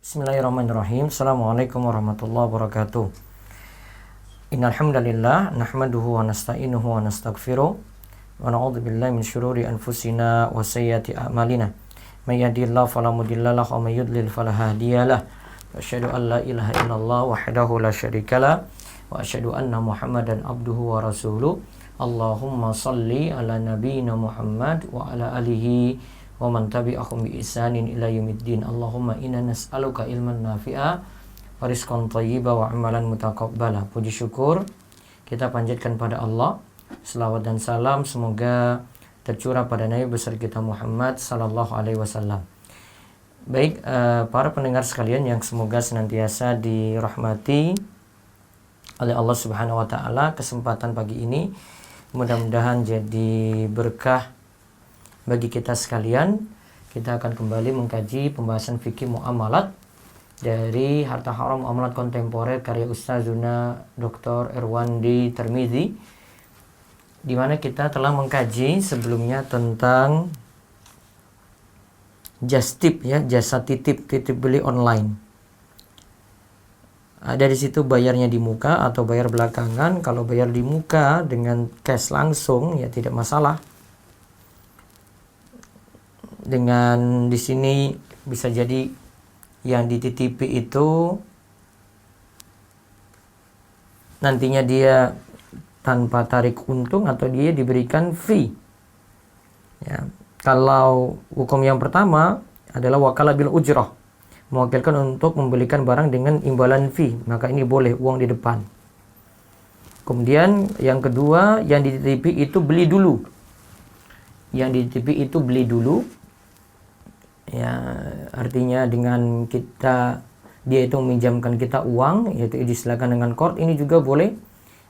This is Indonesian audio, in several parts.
Bismillahirrahmanirrahim. Assalamualaikum warahmatullahi wabarakatuh. Innal hamdalillah nahmaduhu wa nasta'inuhu wa nastaghfiruh wa na'udzu billahi min syururi anfusina wa sayyiati a'malina. May yahdihillahu fala mudilla lahu wa may yudlil fala hadiyalah. Wa asyhadu an la ilaha illallah wahdahu la syarikalah wa asyhadu anna Muhammadan abduhu wa rasuluh. Allahumma shalli ala nabiyyina Muhammad wa ala alihi wa man tabi'ahum bi ihsanin ila yaumiddin. Allahumma inna nas'aluka ilman nafi'a wa rizqan thayyiba wa amalan mutaqabbala. Puji syukur kita panjatkan pada Allah. Selawat dan salam semoga tercurah pada Nabi besar kita Muhammad sallallahu alaihi wasallam. Baik, para pendengar sekalian yang semoga senantiasa dirahmati oleh Allah Subhanahu wa taala, kesempatan pagi ini mudah-mudahan jadi berkah bagi kita sekalian. Kita akan kembali mengkaji pembahasan fikih muamalat dari Harta Haram Muamalat Kontemporer karya Ustazuna Dr. Irwandi Tirmizi, di mana kita telah mengkaji sebelumnya tentang just tip, ya, jasa titip beli online. Ada di situ bayarnya di muka atau bayar belakangan. Kalau bayar di muka dengan cash langsung ya tidak masalah. Dengan di sini bisa jadi yang dititipi itu nantinya dia tanpa tarik untung atau dia diberikan fee. Ya, kalau hukum yang pertama adalah wakalah bil ujrah, mewakilkan untuk membelikan barang dengan imbalan fee, maka ini boleh uang di depan. Kemudian yang kedua, yang dititipi itu beli dulu. Yang dititipi itu beli dulu. Ya, artinya dengan dia itu meminjamkan kita uang, yaitu disilakan dengan qard, ini juga boleh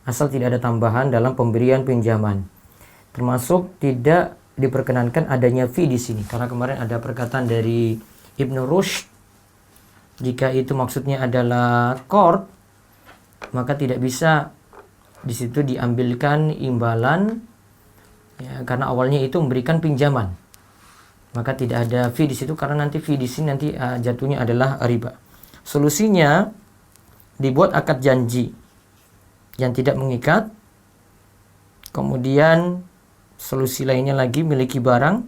asal tidak ada tambahan dalam pemberian pinjaman. Termasuk tidak diperkenankan adanya fee di sini, karena kemarin ada perkataan dari Ibnu Rushd, jika itu maksudnya adalah qard, maka tidak bisa di situ diambilkan imbalan, ya, karena awalnya itu memberikan pinjaman. Maka tidak ada fee di situ, karena nanti fee di sini nanti jatuhnya adalah riba. Solusinya dibuat akad janji yang tidak mengikat. Kemudian solusi lainnya lagi, miliki barang,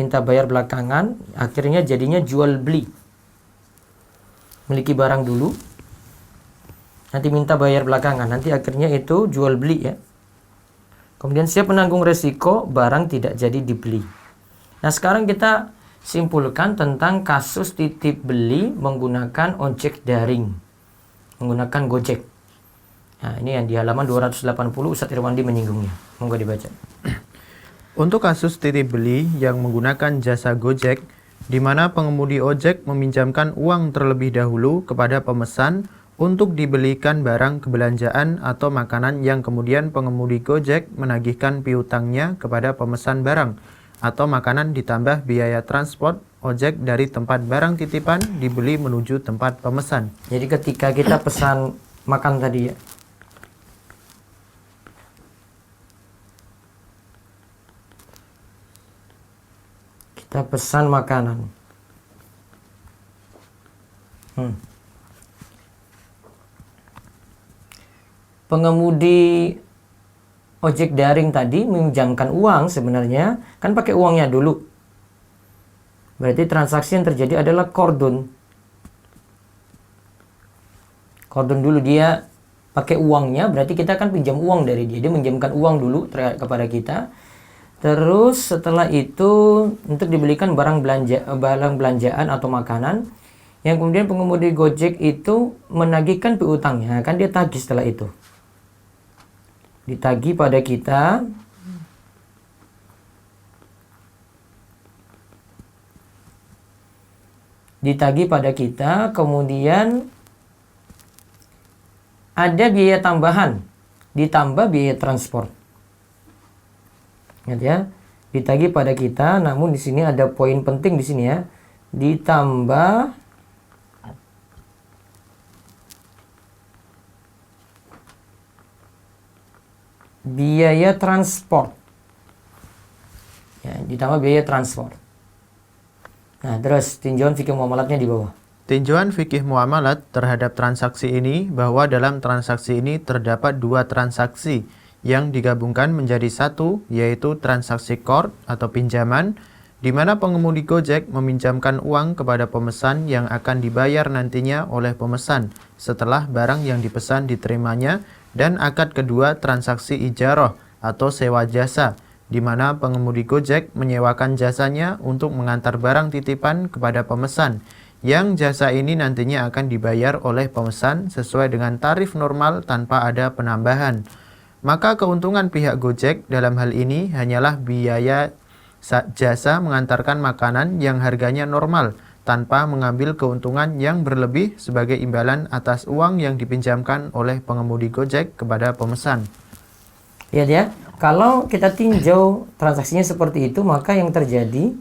minta bayar belakangan, akhirnya jadinya jual beli. Miliki barang dulu, nanti minta bayar belakangan, nanti akhirnya itu jual beli, ya. Kemudian siap menanggung resiko barang tidak jadi dibeli. Nah, sekarang kita simpulkan tentang kasus titip beli menggunakan ojek daring, menggunakan Gojek. Nah, ini yang di halaman 280 Ustaz Irwandi menyinggungnya. Monggo dibaca. Untuk kasus titip beli yang menggunakan jasa Gojek, di mana pengemudi ojek meminjamkan uang terlebih dahulu kepada pemesan untuk dibelikan barang kebelanjaan atau makanan yang kemudian pengemudi Gojek menagihkan piutangnya kepada pemesan barang atau makanan ditambah biaya transport ojek dari tempat barang titipan dibeli menuju tempat pemesan. Jadi ketika kita pesan makan tadi, ya, kita pesan makanan. Pengemudi ojek daring tadi meminjamkan uang, sebenarnya kan pakai uangnya dulu. Berarti transaksi yang terjadi adalah qardun. Qardun dulu, dia pakai uangnya, berarti kita kan pinjam uang dari dia. Dia minjamkan uang dulu kepada kita. Terus setelah itu untuk dibelikan barang belanjaan atau makanan, yang kemudian pengemudi Gojek itu menagihkan piutangnya, kan dia tagih setelah itu. Ditagih pada kita. Kemudian ada biaya tambahan, ditambah biaya transport. Ingat, ya, ditagih pada kita, namun di sini ada poin penting di sini, ya. Ditambah biaya transport. Ya, ditambah biaya transport. Nah, terus tinjauan fikih muamalatnya di bawah. Tinjauan fikih muamalat terhadap transaksi ini bahwa dalam transaksi ini terdapat dua transaksi yang digabungkan menjadi satu, yaitu transaksi qard atau pinjaman, di mana pengemudi Gojek meminjamkan uang kepada pemesan yang akan dibayar nantinya oleh pemesan setelah barang yang dipesan diterimanya, dan akad kedua transaksi ijarah atau sewa jasa, di mana pengemudi Gojek menyewakan jasanya untuk mengantar barang titipan kepada pemesan, yang jasa ini nantinya akan dibayar oleh pemesan sesuai dengan tarif normal tanpa ada penambahan. Maka keuntungan pihak Gojek dalam hal ini hanyalah biaya jasa mengantarkan makanan yang harganya normal tanpa mengambil keuntungan yang berlebih sebagai imbalan atas uang yang dipinjamkan oleh pengemudi Gojek kepada pemesan. Lihat ya, kalau kita tinjau transaksinya seperti itu, maka yang terjadi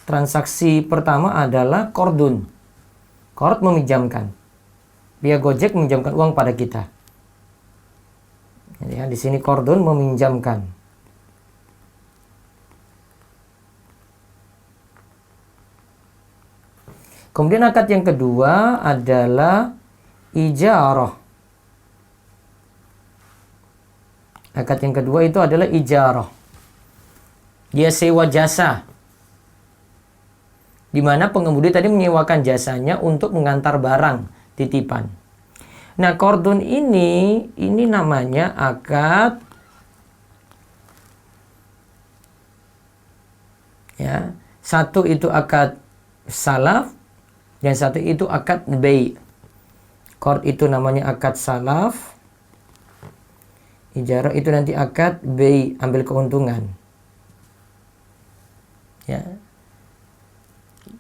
transaksi pertama adalah qardun. Qard meminjamkan. Pihak Gojek meminjamkan uang pada kita. Ya, di sini qardun meminjamkan. Kemudian akad yang kedua adalah ijarah. Akad yang kedua itu adalah ijarah. Dia sewa jasa, di mana pengemudi tadi menyewakan jasanya untuk mengantar barang titipan. Nah, qardun ini namanya akad, ya. Satu itu akad salaf dan satu itu akad bai'. Qard itu namanya akad salaf, ijarah itu nanti akad bai', ambil keuntungan. Ya.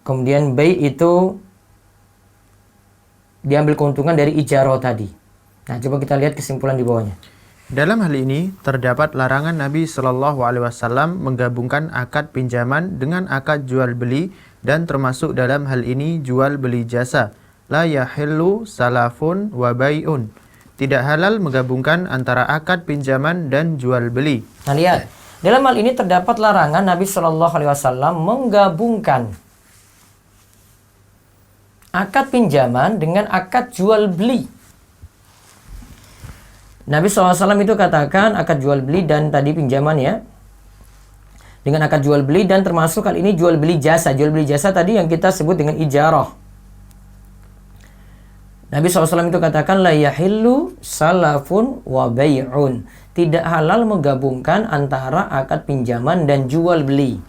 Kemudian bai' itu diambil keuntungan dari ijarah tadi. Nah, coba kita lihat kesimpulan di bawahnya. Dalam hal ini, terdapat larangan Nabi Shallallahu Alaihi Wasallam menggabungkan akad pinjaman dengan akad jual beli, dan termasuk dalam hal ini jual beli jasa. La yahillu salafun wa bai'un. Tidak halal menggabungkan antara akad pinjaman dan jual beli. Nah, lihat. Dalam hal ini terdapat larangan Nabi Shallallahu Alaihi Wasallam menggabungkan akad pinjaman dengan akad jual beli. Nabi SAW itu katakan akad jual beli dan tadi pinjaman, ya, dengan akad jual beli, dan termasuk kali ini jual beli jasa. Jual beli jasa tadi yang kita sebut dengan ijarah. Nabi SAW itu katakan la yahillu salafun wa bai'un. Tidak halal menggabungkan antara akad pinjaman dan jual beli.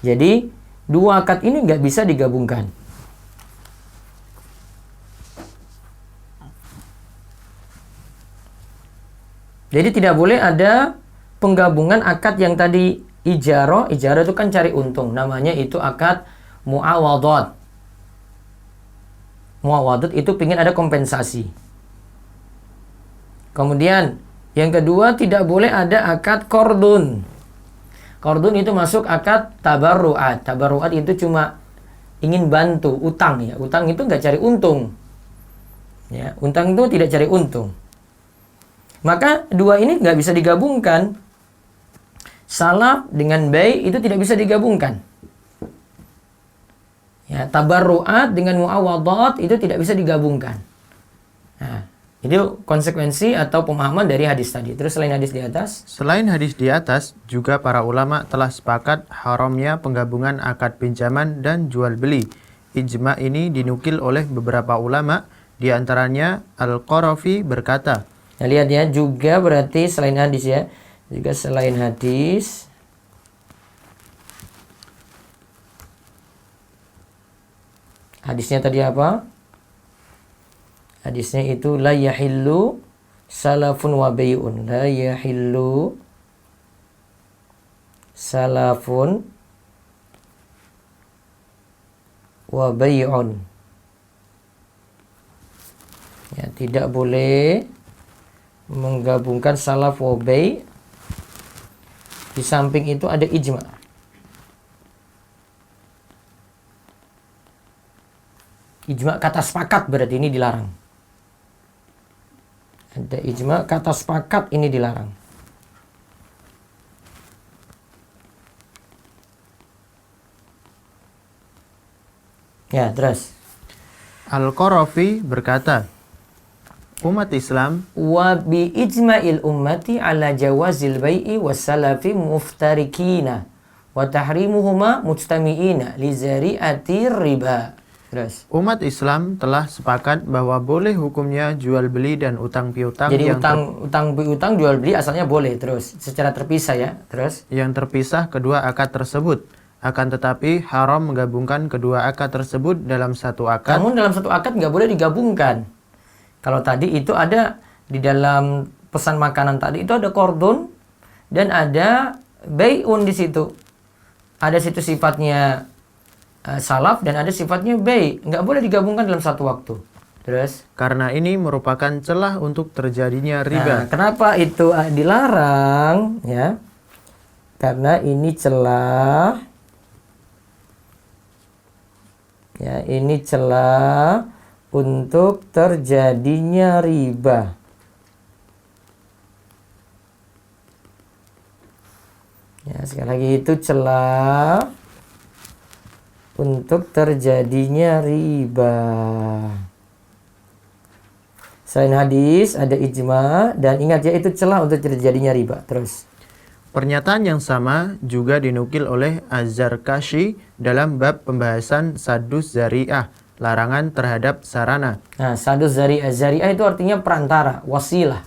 Jadi dua akad ini nggak bisa digabungkan. Jadi tidak boleh ada penggabungan akad yang tadi ijarah. Ijarah itu kan cari untung. Namanya itu akad muawadat. Muawadat itu pingin ada kompensasi. Kemudian yang kedua, tidak boleh ada akad qardun. Qardun itu masuk akad tabarru'at. Tabarru'at itu cuma ingin bantu, utang, ya. Utang itu nggak cari untung. Ya, utang itu tidak cari untung. Maka dua ini nggak bisa digabungkan. Salaf dengan bai' itu tidak bisa digabungkan. Ya, tabarru'at dengan muawadat itu tidak bisa digabungkan. Nah, itu konsekuensi atau pemahaman dari hadis tadi. Terus selain hadis di atas? Selain hadis di atas, juga para ulama telah sepakat haramnya penggabungan akad pinjaman dan jual beli. Ijma ini dinukil oleh beberapa ulama, di antaranya Al-Qarafi berkata. Nah, lihat ya, juga berarti selain hadis, ya. Juga selain hadis. Hadisnya tadi apa? Hadisnya itu la yahillu salafun wa bai'un. La yahillu salafun wa bai'un. Ya, tidak boleh menggabungkan salaf wa bai'. Di samping itu ada ijma. Ijma kata sepakat, berarti ini dilarang. Ada ijma kata sepakat, ini dilarang. Ya, terus. Al-Qarafi berkata, umat Islam wa bi ijma'il ummati ala jawazil bai'i wassalafi muftarikina wa tahrimuhuma mujtami'ina li zari'atir riba. Terus. Umat Islam telah sepakat bahwa boleh hukumnya jual beli dan utang piutang. Jadi utang piutang jual beli asalnya boleh terus secara terpisah ya. Terus yang terpisah kedua akad tersebut. Akan tetapi haram menggabungkan kedua akad tersebut dalam satu akad. Namun dalam satu akad nggak boleh digabungkan. Kalau tadi itu ada di dalam pesan makanan tadi itu ada kordon dan ada bay'un di situ. Ada situ sifatnya salaf dan ada sifatnya bay, nggak boleh digabungkan dalam satu waktu. Terus karena ini merupakan celah untuk terjadinya riba. Nah, kenapa itu dilarang ya? Karena ini celah ya, ini celah untuk terjadinya riba. Ya, sekali lagi itu celah untuk terjadinya riba. Selain hadis ada ijma dan ingat ya itu celah untuk terjadinya riba. Terus pernyataan yang sama juga dinukil oleh Az-Zarkashi dalam bab pembahasan sadus zari'ah, larangan terhadap sarana. Nah, sadus zari'ah, zari'ah itu artinya perantara, wasilah.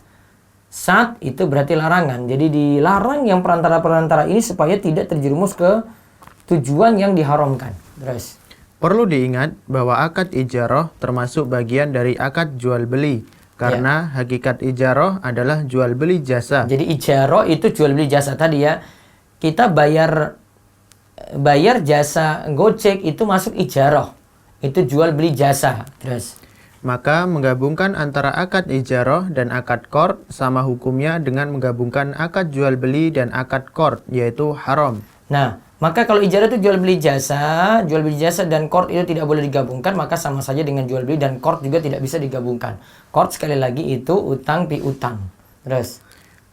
Sad itu berarti larangan. Jadi dilarang yang perantara-perantara ini supaya tidak terjerumus ke tujuan yang diharamkan. Terus perlu diingat bahwa akad ijarah termasuk bagian dari akad jual beli karena hakikat ijarah adalah jual beli jasa. Jadi ijarah itu jual beli jasa tadi ya. Kita bayar jasa Gojek itu masuk ijarah. Itu jual beli jasa. Terus maka menggabungkan antara akad ijarah dan akad qard sama hukumnya dengan menggabungkan akad jual beli dan akad qard, yaitu haram. Nah, maka kalau ijarah itu jual beli jasa dan qard itu tidak boleh digabungkan, maka sama saja dengan jual beli dan qard juga tidak bisa digabungkan. Qard sekali lagi itu utang piutang. Terus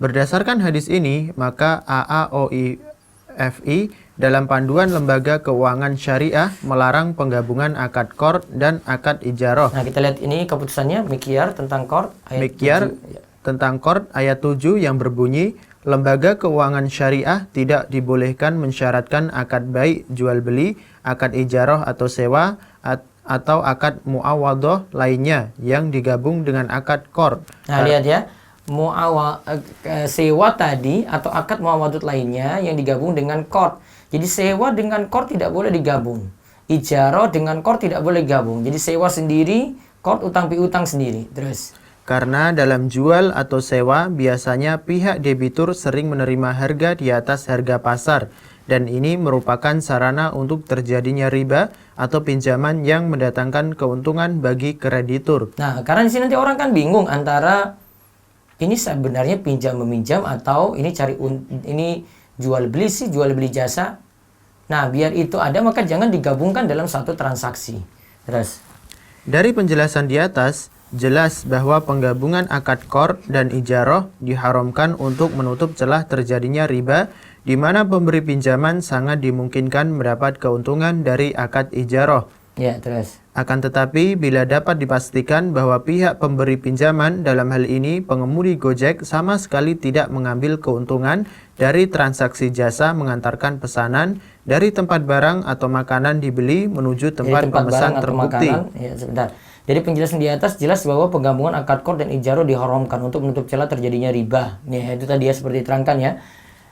berdasarkan hadis ini, maka AAOIFI dalam panduan lembaga keuangan syariah melarang penggabungan akad qard dan akad ijarah. Nah, kita lihat ini keputusannya Mikyar tentang qard ayat 7. Tentang qard ayat 7 yang berbunyi, lembaga keuangan syariah tidak dibolehkan mensyaratkan akad baik jual beli, akad ijarah atau sewa, atau akad muawadhah lainnya yang digabung dengan akad qard. Nah, lihat ya. Sewa tadi atau akad muawadhah lainnya yang digabung dengan qard. Jadi sewa dengan qard tidak boleh digabung. Ijarah dengan qard tidak boleh digabung. Jadi sewa sendiri, qard utang piutang sendiri. Terus karena dalam jual atau sewa biasanya pihak debitur sering menerima harga di atas harga pasar dan ini merupakan sarana untuk terjadinya riba atau pinjaman yang mendatangkan keuntungan bagi kreditur. Nah, karena di sini nanti orang kan bingung antara ini sebenarnya pinjam meminjam atau ini ini jual beli sih, jual beli jasa. Nah, biar itu ada maka jangan digabungkan dalam satu transaksi. Terus dari penjelasan di atas jelas bahwa penggabungan akad qard dan ijarah diharamkan untuk menutup celah terjadinya riba di mana pemberi pinjaman sangat dimungkinkan mendapat keuntungan dari akad ijarah. Ya, terus. Akan tetapi bila dapat dipastikan bahwa pihak pemberi pinjaman dalam hal ini pengemudi Gojek sama sekali tidak mengambil keuntungan dari transaksi jasa mengantarkan pesanan dari tempat barang atau makanan dibeli menuju tempat pemesan terbukti. Ya, sebentar. Jadi penjelasan di atas jelas bahwa penggabungan akad qard dan ijarah diharamkan untuk menutup celah terjadinya riba. Nih, itu tadi ya seperti diterangkan ya.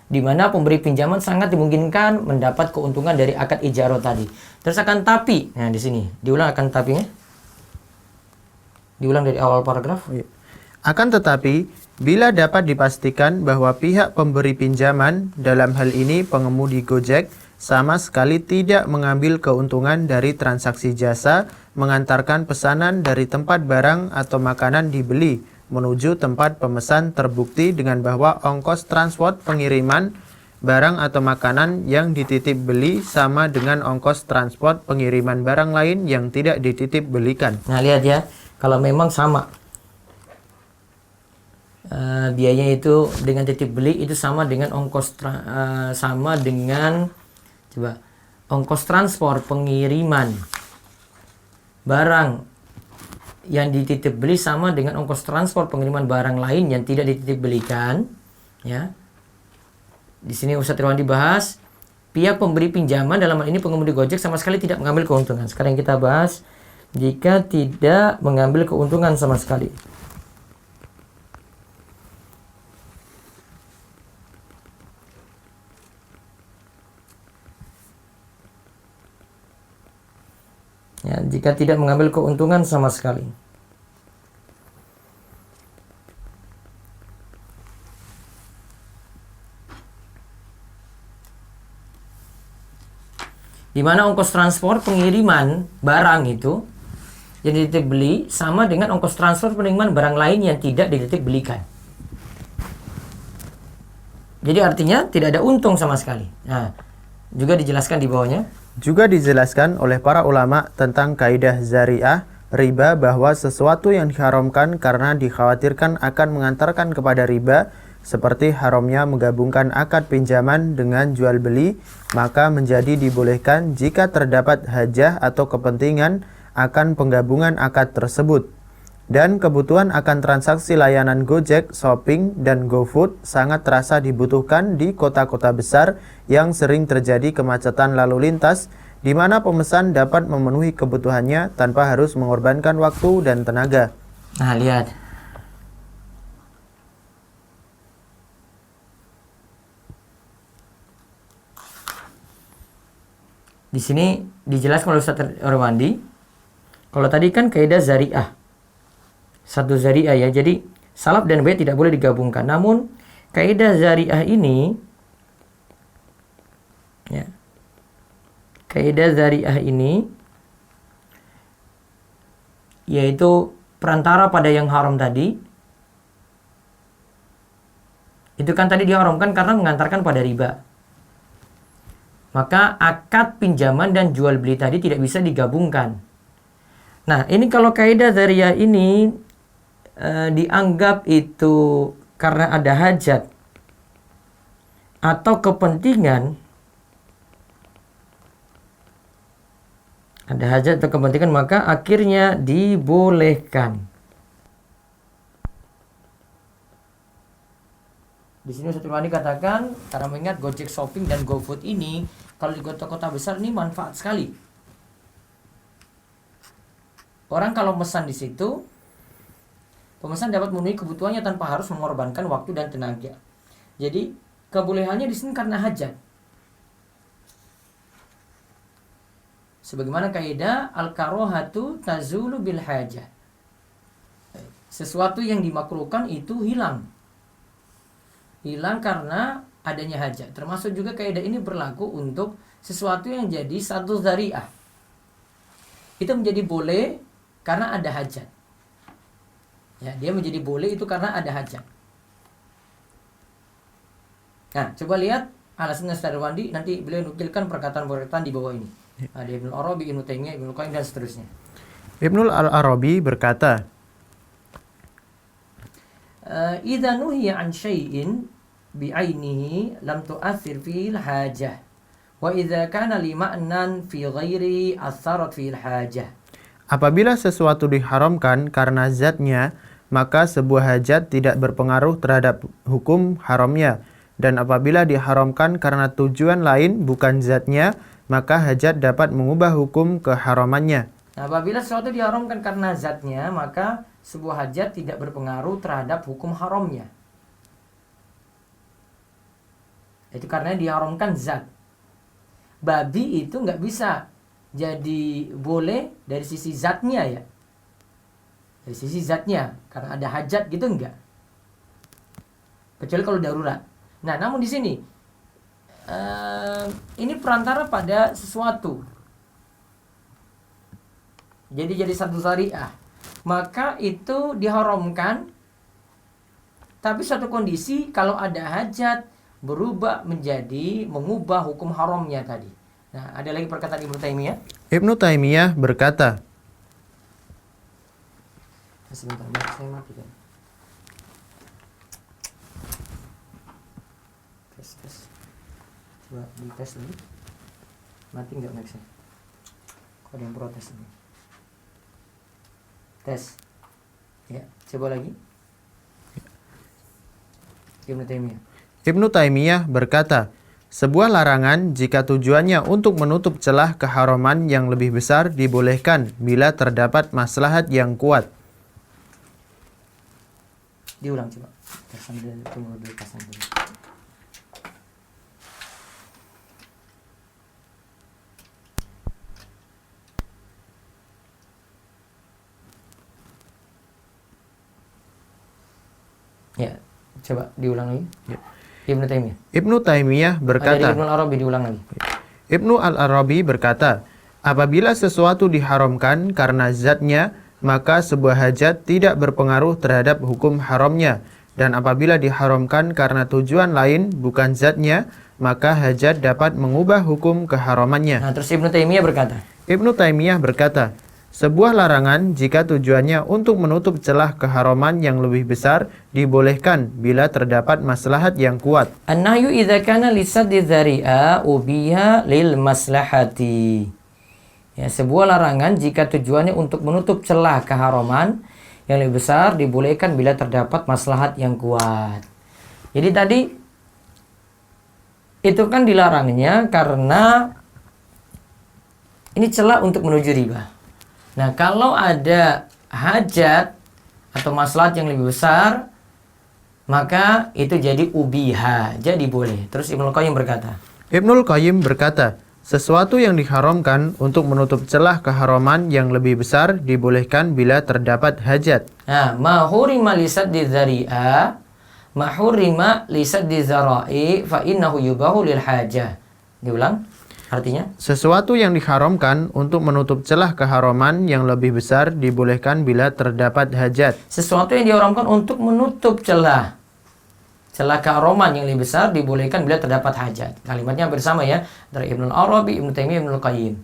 Di mana pemberi pinjaman sangat dimungkinkan mendapat keuntungan dari akad ijarah tadi. Terus akan tapi, nah di sini diulang akan tapinya. Diulang dari awal paragraf. Akan tetapi, bila dapat dipastikan bahwa pihak pemberi pinjaman, dalam hal ini pengemudi Gojek, sama sekali tidak mengambil keuntungan dari transaksi jasa mengantarkan pesanan dari tempat barang atau makanan dibeli menuju tempat pemesan terbukti dengan bahwa ongkos transport pengiriman barang atau makanan yang dititip beli sama dengan ongkos transport pengiriman barang lain yang tidak dititip belikan. Nah, lihat ya, kalau memang sama biayanya itu dengan titip beli itu sama dengan ongkos sama dengan ongkos transport pengiriman barang yang dititip beli sama dengan ongkos transport pengiriman barang lain yang tidak dititip belikan, ya. Di sini Ustadz Irwan dibahas, pihak pemberi pinjaman dalam hal ini pengemudi Gojek sama sekali tidak mengambil keuntungan. Sekarang kita bahas jika tidak mengambil keuntungan sama sekali. Ya, jika tidak mengambil keuntungan sama sekali. Di mana ongkos transport pengiriman barang itu yang dititip beli sama dengan ongkos transport pengiriman barang lain yang tidak dititip belikan. Jadi artinya tidak ada untung sama sekali. Nah, juga dijelaskan di bawahnya. Juga dijelaskan oleh para ulama tentang kaidah zari'ah riba bahwa sesuatu yang diharamkan karena dikhawatirkan akan mengantarkan kepada riba, seperti haramnya menggabungkan akad pinjaman dengan jual beli, maka menjadi dibolehkan jika terdapat hajah atau kepentingan akan penggabungan akad tersebut. Dan kebutuhan akan transaksi layanan Gojek, Shopping, dan GoFood sangat terasa dibutuhkan di kota-kota besar yang sering terjadi kemacetan lalu lintas, di mana pemesan dapat memenuhi kebutuhannya tanpa harus mengorbankan waktu dan tenaga. Nah, lihat. Di sini dijelaskan oleh Ustadz Irwandi. Kalau tadi kan kaidah zari'ah. Satu zari'ah ya. Jadi salaf dan bai' tidak boleh digabungkan. Namun kaidah zari'ah ini ya. Kaidah zari'ah ini yaitu perantara pada yang haram tadi. Itu kan tadi diharamkan karena mengantarkan pada riba. Maka akad pinjaman dan jual beli tadi tidak bisa digabungkan. Nah, ini kalau kaidah zari'ah ini dianggap itu karena ada hajat atau kepentingan, maka akhirnya dibolehkan. Di sini Ustadz Irwandi katakan, karena mengingat Gojek, Shopping, dan GoFood ini kalau di kota-kota besar ini manfaat sekali. Orang kalau mesan di situ, pemesan dapat memenuhi kebutuhannya tanpa harus mengorbankan waktu dan tenaga. Jadi kebolehannya di sini karena hajat. Sebagaimana kaidah al-karohatu tazulu bil hajah. Sesuatu yang dimakruhkan itu hilang karena adanya hajat. Termasuk juga kaidah ini berlaku untuk sesuatu yang jadi satu zari'ah. Itu menjadi boleh karena ada hajat. Ya, dia menjadi boleh itu karena ada hajat. Nah, coba lihat alasan Ustadz Irwandi, nanti beliau nukilkan perkataan-perkataan di bawah ini. Ada Ibnul Arabi, Ibnu Taimiyah, Ibnu Qayyim, dan seterusnya. Ibnul Arabi berkata, idza nuhiya an syai'in bi'ainihi lam tu'athir fil hajah wa idza kana li ma'nan fi ghairi atharat fil hajah. apabila sesuatu diharamkan karena zatnya, maka sebuah hajat tidak berpengaruh terhadap hukum haramnya, dan apabila diharamkan karena tujuan lain bukan zatnya, maka hajat dapat mengubah hukum keharamannya. Nah, apabila sesuatu diharamkan karena zatnya, maka sebuah hajat tidak berpengaruh terhadap hukum haramnya. Itu karena diharamkan zat. Babi itu nggak bisa jadi boleh dari sisi zatnya ya. Dari sisi zatnya, karena ada hajat gitu enggak. Kecuali kalau darurat. Nah, namun di sini ini perantara pada sesuatu. Jadi satu syariah. Maka itu diharamkan. Tapi suatu kondisi kalau ada hajat berubah menjadi mengubah hukum haramnya tadi. Nah, ada lagi perkataan Ibnu Taimiyah. Ibnu Taimiyah berkata, Sebentar, saya matikan. Tes. Coba dites dulu. Mati nggak Max? Kok ada yang protes ini? Tes. Ya, coba lagi. Ibnu Taimiyah. Ibnu Taimiyah berkata, sebuah larangan jika tujuannya untuk menutup celah keharaman yang lebih besar dibolehkan bila terdapat maslahat yang kuat. Diulang coba. Sambil tunggu dulu pasang dulu. Ya, coba diulang lagi. Ya. Ibnu Taimiyah. Ibnu Taimiyah berkata, Dari Ibnu Arabi diulang lagi. Ibnu Al-Arabi berkata, apabila sesuatu diharamkan karena zatnya, maka sebuah hajat tidak berpengaruh terhadap hukum haramnya. Dan apabila diharamkan karena tujuan lain bukan zatnya, maka hajat dapat mengubah hukum keharamannya. Nah, terus Ibnu Taimiyah berkata, Ibnu Taimiyah berkata, sebuah larangan jika tujuannya untuk menutup celah keharaman yang lebih besar dibolehkan bila terdapat maslahat yang kuat. an-nahyu idza kana lisaddi dzari'a ubiha lil maslahati. Ya, sebuah larangan jika tujuannya untuk menutup celah keharaman yang lebih besar dibolehkan bila terdapat maslahat yang kuat. Jadi tadi itu kan dilarangnya karena ini celah untuk menuju riba. Nah, kalau ada hajat atau maslahat yang lebih besar, maka itu jadi ubiha, jadi boleh. Terus Ibnu Qayyim berkata, Ibnul Qayyim berkata, sesuatu yang diharamkan untuk menutup celah keharaman yang lebih besar dibolehkan bila terdapat hajat. nah, ma hurima lisaddi dzari'a, ma hurima lisaddi dzara'i fa innahu yubahu lil hajah. Diulang, artinya? Sesuatu yang diharamkan untuk menutup celah keharaman yang lebih besar dibolehkan bila terdapat hajat. Sesuatu yang diharamkan untuk menutup celah keharaman yang lebih besar dibolehkan bila terdapat hajat. Kalimatnya hampir sama ya, dari Ibnu Arabi, Ibnu Taimiyah, Ibnu Qayyim.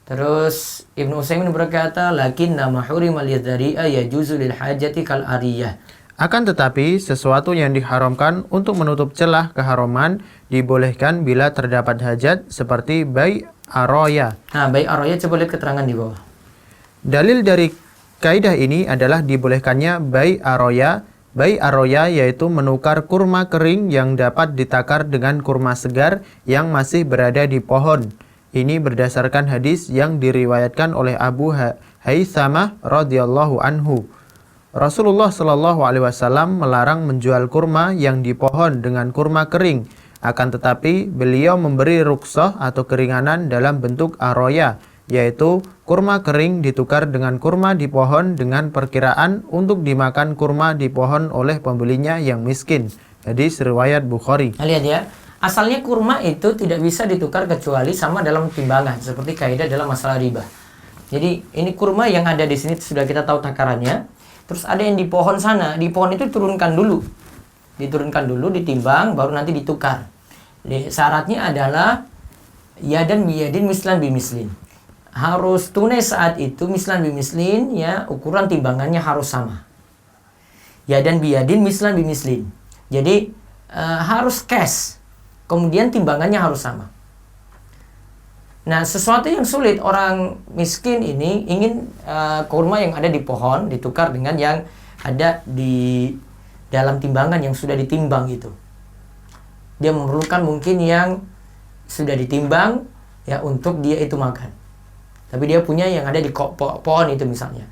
Terus Ibnu Utsaimin berkata, lakinna ma hurima lidzari'a yajuzu lil hajati kal ariyah. Akan tetapi, sesuatu yang diharamkan untuk menutup celah keharaman dibolehkan bila terdapat hajat seperti bai aroya. Nah, baik aroya, coba lihat keterangan di bawah. Dalil dari kaidah ini adalah dibolehkannya bai aroya. Bai aroya yaitu menukar kurma kering yang dapat ditakar dengan kurma segar yang masih berada di pohon. Ini berdasarkan hadis yang diriwayatkan oleh Abu Haitsamah radhiyallahu anhu. Rasulullah Shallallahu Alaihi Wasallam melarang menjual kurma yang di pohon dengan kurma kering. Akan tetapi beliau memberi rukhsah atau keringanan dalam bentuk aroya, yaitu kurma kering ditukar dengan kurma di pohon dengan perkiraan untuk dimakan kurma di pohon oleh pembelinya yang miskin. Hadis riwayat Bukhari. Nah, lihat ya, asalnya kurma itu tidak bisa ditukar kecuali sama dalam timbangan, seperti kaidah dalam masalah riba. Jadi ini kurma yang ada di sini sudah kita tahu takarannya. Terus ada yang di pohon sana, di pohon itu diturunkan dulu, ditimbang, baru nanti ditukar. Jadi, syaratnya adalah yadan biyadin mislan bimislin. Harus tunai saat itu mislan bimislin, ya, ukuran timbangannya harus sama. Yadan biyadin mislan bimislin. Jadi harus cash, kemudian timbangannya harus sama. Nah, sesuatu yang sulit, orang miskin ini ingin kurma yang ada di pohon ditukar dengan yang ada di dalam timbangan yang sudah ditimbang gitu. Dia memerlukan mungkin yang sudah ditimbang ya untuk dia itu makan. Tapi dia punya yang ada di pohon itu misalnya.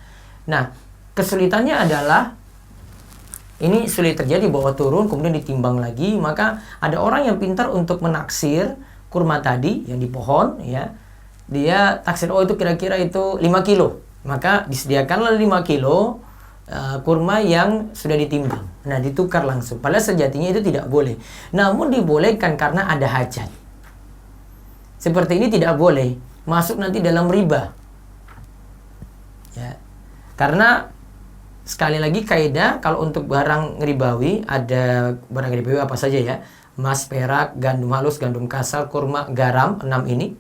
Nah, kesulitannya adalah ini sulit terjadi bahwa turun kemudian ditimbang lagi, maka ada orang yang pintar untuk menaksir kurma tadi yang di pohon, ya, dia taksir, oh itu kira-kira itu 5 kilo, maka disediakanlah 5 kilo kurma yang sudah ditimbang. Nah, ditukar langsung, padahal sejatinya itu tidak boleh, namun dibolehkan karena ada hajat. Seperti ini tidak boleh masuk nanti dalam riba, ya, karena sekali lagi kaidah kalau untuk barang ribawi, ada barang ribawi apa saja ya, emas, perak, gandum halus, gandum kasar, kurma, garam, 6 ini.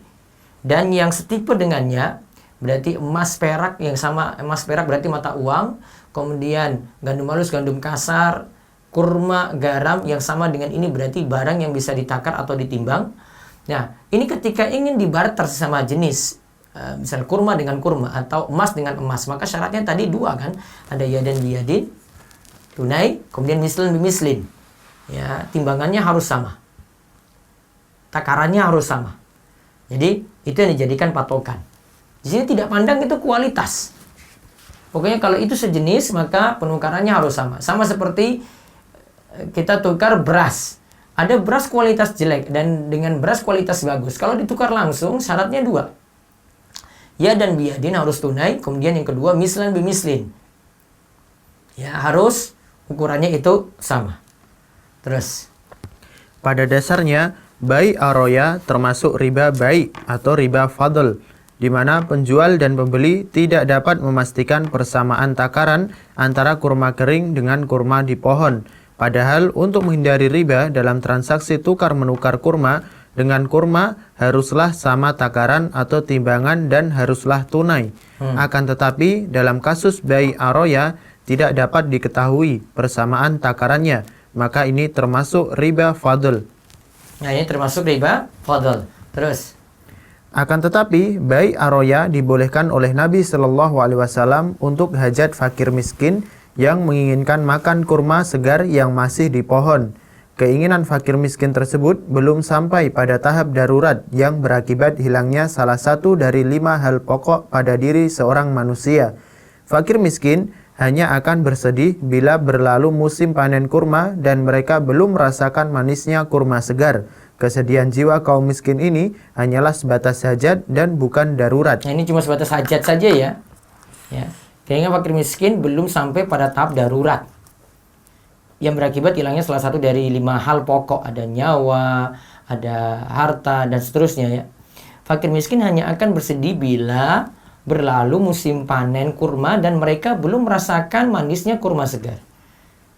Dan yang setipe dengannya berarti emas perak yang sama, emas perak berarti mata uang, kemudian gandum halus, gandum kasar, kurma, garam yang sama dengan ini berarti barang yang bisa ditakar atau ditimbang. Nah, ini ketika ingin dibarter sesama jenis misal kurma dengan kurma atau emas dengan emas, maka syaratnya tadi dua kan, ada yadan biyadin, tunai, kemudian mislin bimislin. Ya, timbangannya harus sama, takarannya harus sama. Jadi itu yang dijadikan patokan. Di sini tidak pandang itu kualitas. Pokoknya kalau itu sejenis maka penukarannya harus sama. Sama seperti kita tukar beras. Ada beras kualitas jelek dan dengan beras kualitas bagus. Kalau ditukar langsung syaratnya dua. Ya dan biyadin harus tunai. Kemudian yang kedua mislan bimislin. Ya harus ukurannya itu sama. Terus. Pada dasarnya, bai aroya termasuk riba bai atau riba fadl, di mana penjual dan pembeli tidak dapat memastikan persamaan takaran antara kurma kering dengan kurma di pohon. Padahal untuk menghindari riba dalam transaksi tukar-menukar kurma dengan kurma haruslah sama takaran atau timbangan dan haruslah tunai. Akan tetapi dalam kasus bai aroya tidak dapat diketahui persamaan takarannya, maka ini termasuk riba fadl. Nah ini termasuk riba fadl. Terus. Akan tetapi, bai aroya dibolehkan oleh Nabi Shallallahu Alaihi Wasallam untuk hajat fakir miskin yang menginginkan makan kurma segar yang masih di pohon. Keinginan fakir miskin tersebut belum sampai pada tahap darurat yang berakibat hilangnya salah satu dari 5 hal pokok pada diri seorang manusia. Fakir miskin hanya akan bersedih bila berlalu musim panen kurma dan mereka belum merasakan manisnya kurma segar. Kesedihan jiwa kaum miskin ini hanyalah sebatas hajat dan bukan darurat. Nah, ini cuma sebatas hajat saja ya. Ya. Kayaknya fakir miskin belum sampai pada tahap darurat yang berakibat hilangnya salah satu dari 5 hal pokok. Ada nyawa, ada harta, dan seterusnya ya. Fakir miskin hanya akan bersedih bila berlalu musim panen kurma dan mereka belum merasakan manisnya kurma segar.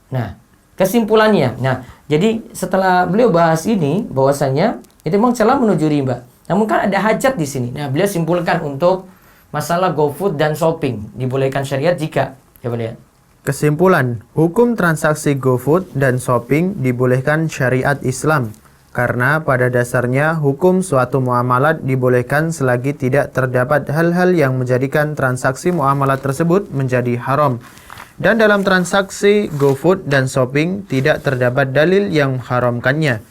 Nah, kesimpulannya. Nah, jadi setelah beliau bahas ini, bahwasanya itu memang celah menuju riba. Namun kan ada hajat di sini. Nah, beliau simpulkan untuk masalah GoFood dan shopping dibolehkan syariat jika, coba lihat. Kesimpulan, hukum transaksi GoFood dan shopping dibolehkan syariat Islam. Karena pada dasarnya hukum suatu muamalat dibolehkan selagi tidak terdapat hal-hal yang menjadikan transaksi muamalat tersebut menjadi haram. Dan dalam transaksi GoFood dan shopping tidak terdapat dalil yang mengharamkannya.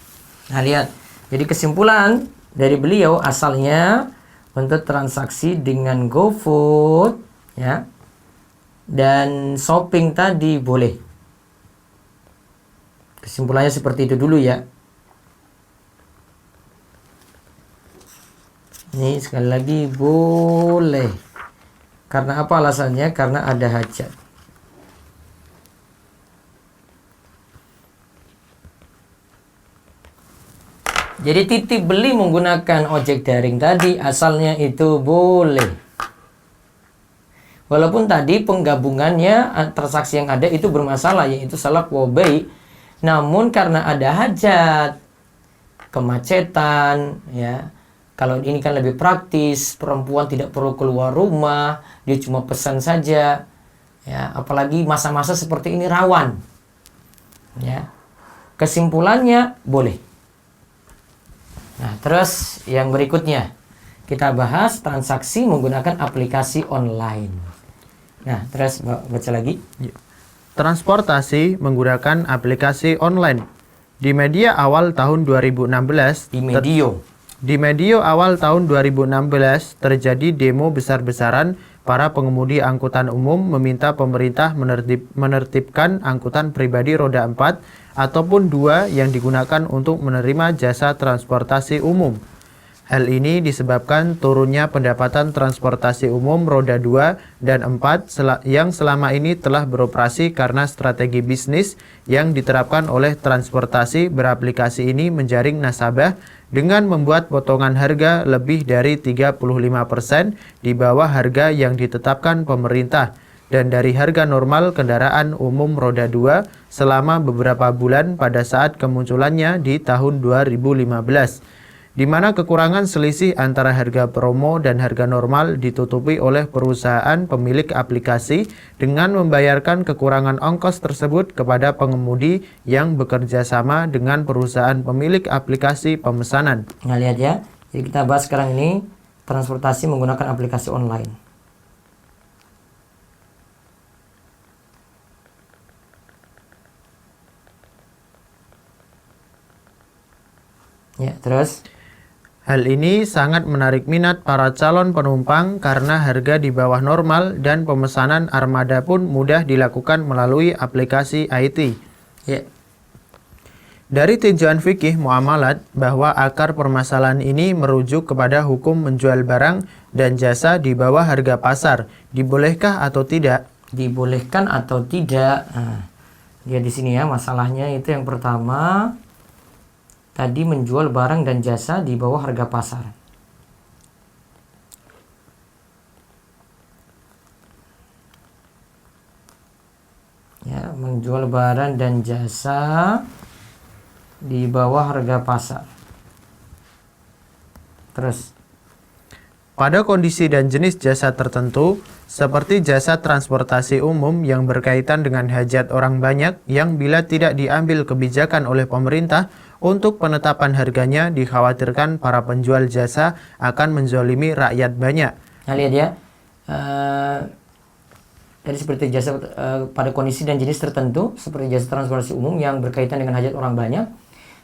Nah lihat, jadi kesimpulan dari beliau asalnya untuk transaksi dengan GoFood ya dan shopping tadi boleh. Kesimpulannya seperti itu dulu ya. Ini sekali lagi boleh. Karena apa alasannya? Karena ada hajat. Jadi titip beli menggunakan ojek daring tadi asalnya itu boleh. Walaupun tadi penggabungannya transaksi yang ada itu bermasalah, yaitu salak wa bai. Namun karena ada hajat, kemacetan, ya. Kalau ini kan lebih praktis, perempuan tidak perlu keluar rumah, dia cuma pesan saja. Ya, apalagi masa-masa seperti ini rawan. Ya. Kesimpulannya boleh. Nah, terus yang berikutnya kita bahas transaksi menggunakan aplikasi online. Nah, terus baca lagi. Transportasi menggunakan aplikasi online. Di media awal tahun 2016, Di medio awal tahun 2016 terjadi demo besar-besaran. Para pengemudi angkutan umum meminta pemerintah menertibkan angkutan pribadi roda 4 ataupun 2 yang digunakan untuk menerima jasa transportasi umum. Hal ini disebabkan turunnya pendapatan transportasi umum roda 2 dan 4 yang selama ini telah beroperasi karena strategi bisnis yang diterapkan oleh transportasi beraplikasi ini menjaring nasabah dengan membuat potongan harga lebih dari 35% di bawah harga yang ditetapkan pemerintah dan dari harga normal kendaraan umum roda 2 selama beberapa bulan pada saat kemunculannya di tahun 2015. Di mana kekurangan selisih antara harga promo dan harga normal ditutupi oleh perusahaan pemilik aplikasi dengan membayarkan kekurangan ongkos tersebut kepada pengemudi yang bekerja sama dengan perusahaan pemilik aplikasi pemesanan. Nah lihat ya, jadi kita bahas sekarang ini transportasi menggunakan aplikasi online. Ya, terus Hal ini sangat menarik minat para calon penumpang karena harga di bawah normal dan pemesanan armada pun mudah dilakukan melalui aplikasi IT. ya, Dari tinjauan fikih muamalat bahwa akar permasalahan ini merujuk kepada hukum menjual barang dan jasa di bawah harga pasar, dibolehkah atau tidak? dibolehkan atau tidak. Nah, dia di sini ya, masalahnya itu yang pertama tadi menjual barang dan jasa di bawah harga pasar. Ya, menjual barang dan jasa di bawah harga pasar. Terus, Pada kondisi dan jenis jasa tertentu, seperti jasa transportasi umum yang berkaitan dengan hajat orang banyak yang bila tidak diambil kebijakan oleh pemerintah untuk penetapan harganya, dikhawatirkan para penjual jasa akan menzolimi rakyat banyak. nah lihat ya, jadi seperti jasa pada kondisi dan jenis tertentu, seperti jasa transportasi umum yang berkaitan dengan hajat orang banyak,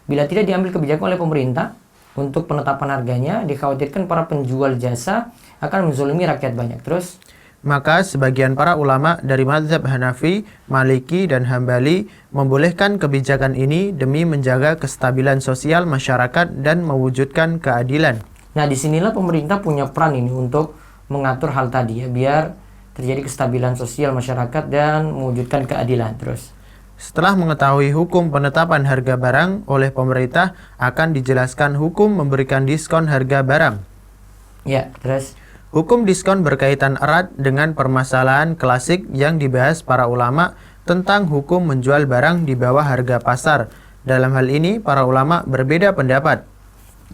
bila tidak diambil kebijakan oleh pemerintah untuk penetapan harganya, dikhawatirkan para penjual jasa akan menzolimi rakyat banyak. Terus, Maka sebagian para ulama dari mazhab Hanafi, Maliki, dan Hambali membolehkan kebijakan ini demi menjaga kestabilan sosial masyarakat dan mewujudkan keadilan. nah disinilah pemerintah punya peran ini untuk mengatur hal tadi ya, biar terjadi kestabilan sosial masyarakat dan mewujudkan keadilan. Terus, Setelah mengetahui hukum penetapan harga barang oleh pemerintah, akan dijelaskan hukum memberikan diskon harga barang. ya, terus, Hukum diskon berkaitan erat dengan permasalahan klasik yang dibahas para ulama tentang hukum menjual barang di bawah harga pasar. Dalam hal ini, para ulama berbeda pendapat.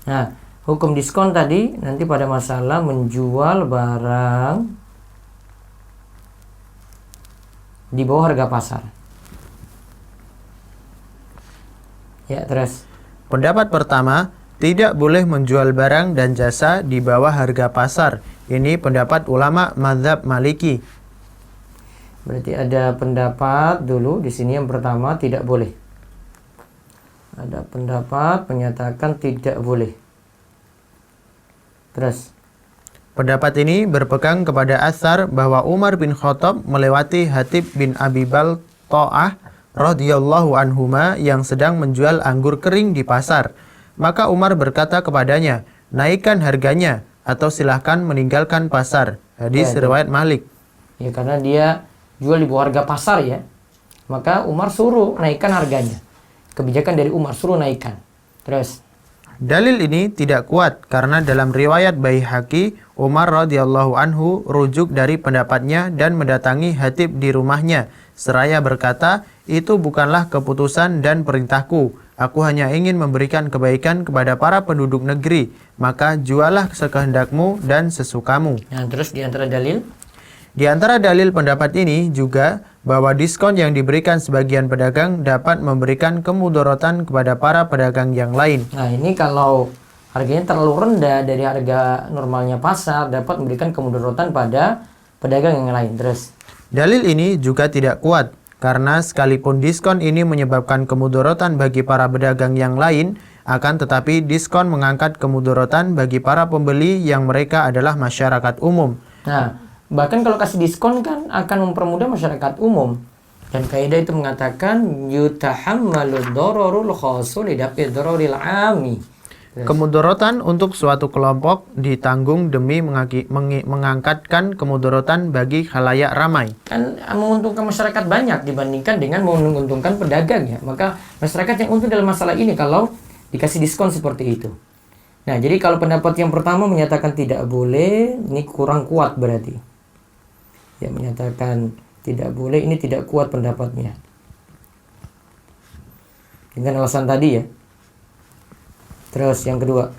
nah hukum diskon tadi nanti pada masalah menjual barang di bawah harga pasar. Ya, terus, Pendapat pertama, tidak boleh menjual barang dan jasa di bawah harga pasar. Ini pendapat ulama mazhab Maliki. berarti ada pendapat dulu di sini yang pertama tidak boleh. Ada pendapat menyatakan tidak boleh. Terus, Pendapat ini berpegang kepada asar bahwa Umar bin Khattab melewati Hatib bin Abi Balta'ah radhiyallahu anhuma yang sedang menjual anggur kering di pasar. Maka Umar berkata kepadanya, naikkan harganya atau silahkan meninggalkan pasar. Hadis Ya, riwayat Malik. ya karena dia jual di bawah harga pasar ya, maka Umar suruh naikkan harganya. Kebijakan dari Umar suruh naikkan. Terus, Dalil ini tidak kuat karena dalam riwayat Baihaqi, Umar radhiyallahu anhu rujuk dari pendapatnya dan mendatangi Hatib di rumahnya. Seraya berkata, itu bukanlah keputusan dan perintahku. Aku hanya ingin memberikan kebaikan kepada para penduduk negeri. Maka jualah sekehendakmu dan sesukamu. nah terus di antara dalil, Di antara dalil pendapat ini juga bahwa diskon yang diberikan sebagian pedagang dapat memberikan kemudorotan kepada para pedagang yang lain. nah ini kalau harganya terlalu rendah dari harga normalnya pasar dapat memberikan kemudaratan pada pedagang yang lain. Terus, Dalil ini juga tidak kuat karena sekalipun diskon ini menyebabkan kemudorotan bagi para pedagang yang lain, akan tetapi diskon mengangkat kemudorotan bagi para pembeli yang mereka adalah masyarakat umum. nah bahkan kalau kasih diskon kan akan mempermudah masyarakat umum. Dan kaidah itu mengatakan yutahammalu dararul khasu lidafi dararil ami. Kemudorotan untuk suatu kelompok ditanggung demi mengangkatkan kemudorotan bagi khalayak ramai. Kan menguntungkan masyarakat banyak dibandingkan dengan menguntungkan pedagang ya. Maka masyarakat yang untung dalam masalah ini kalau dikasih diskon seperti itu. Nah, jadi kalau pendapat yang pertama menyatakan tidak boleh, ini kurang kuat berarti. Ya, menyatakan tidak boleh, ini tidak kuat pendapatnya. Dengan alasan tadi ya. Terus yang kedua.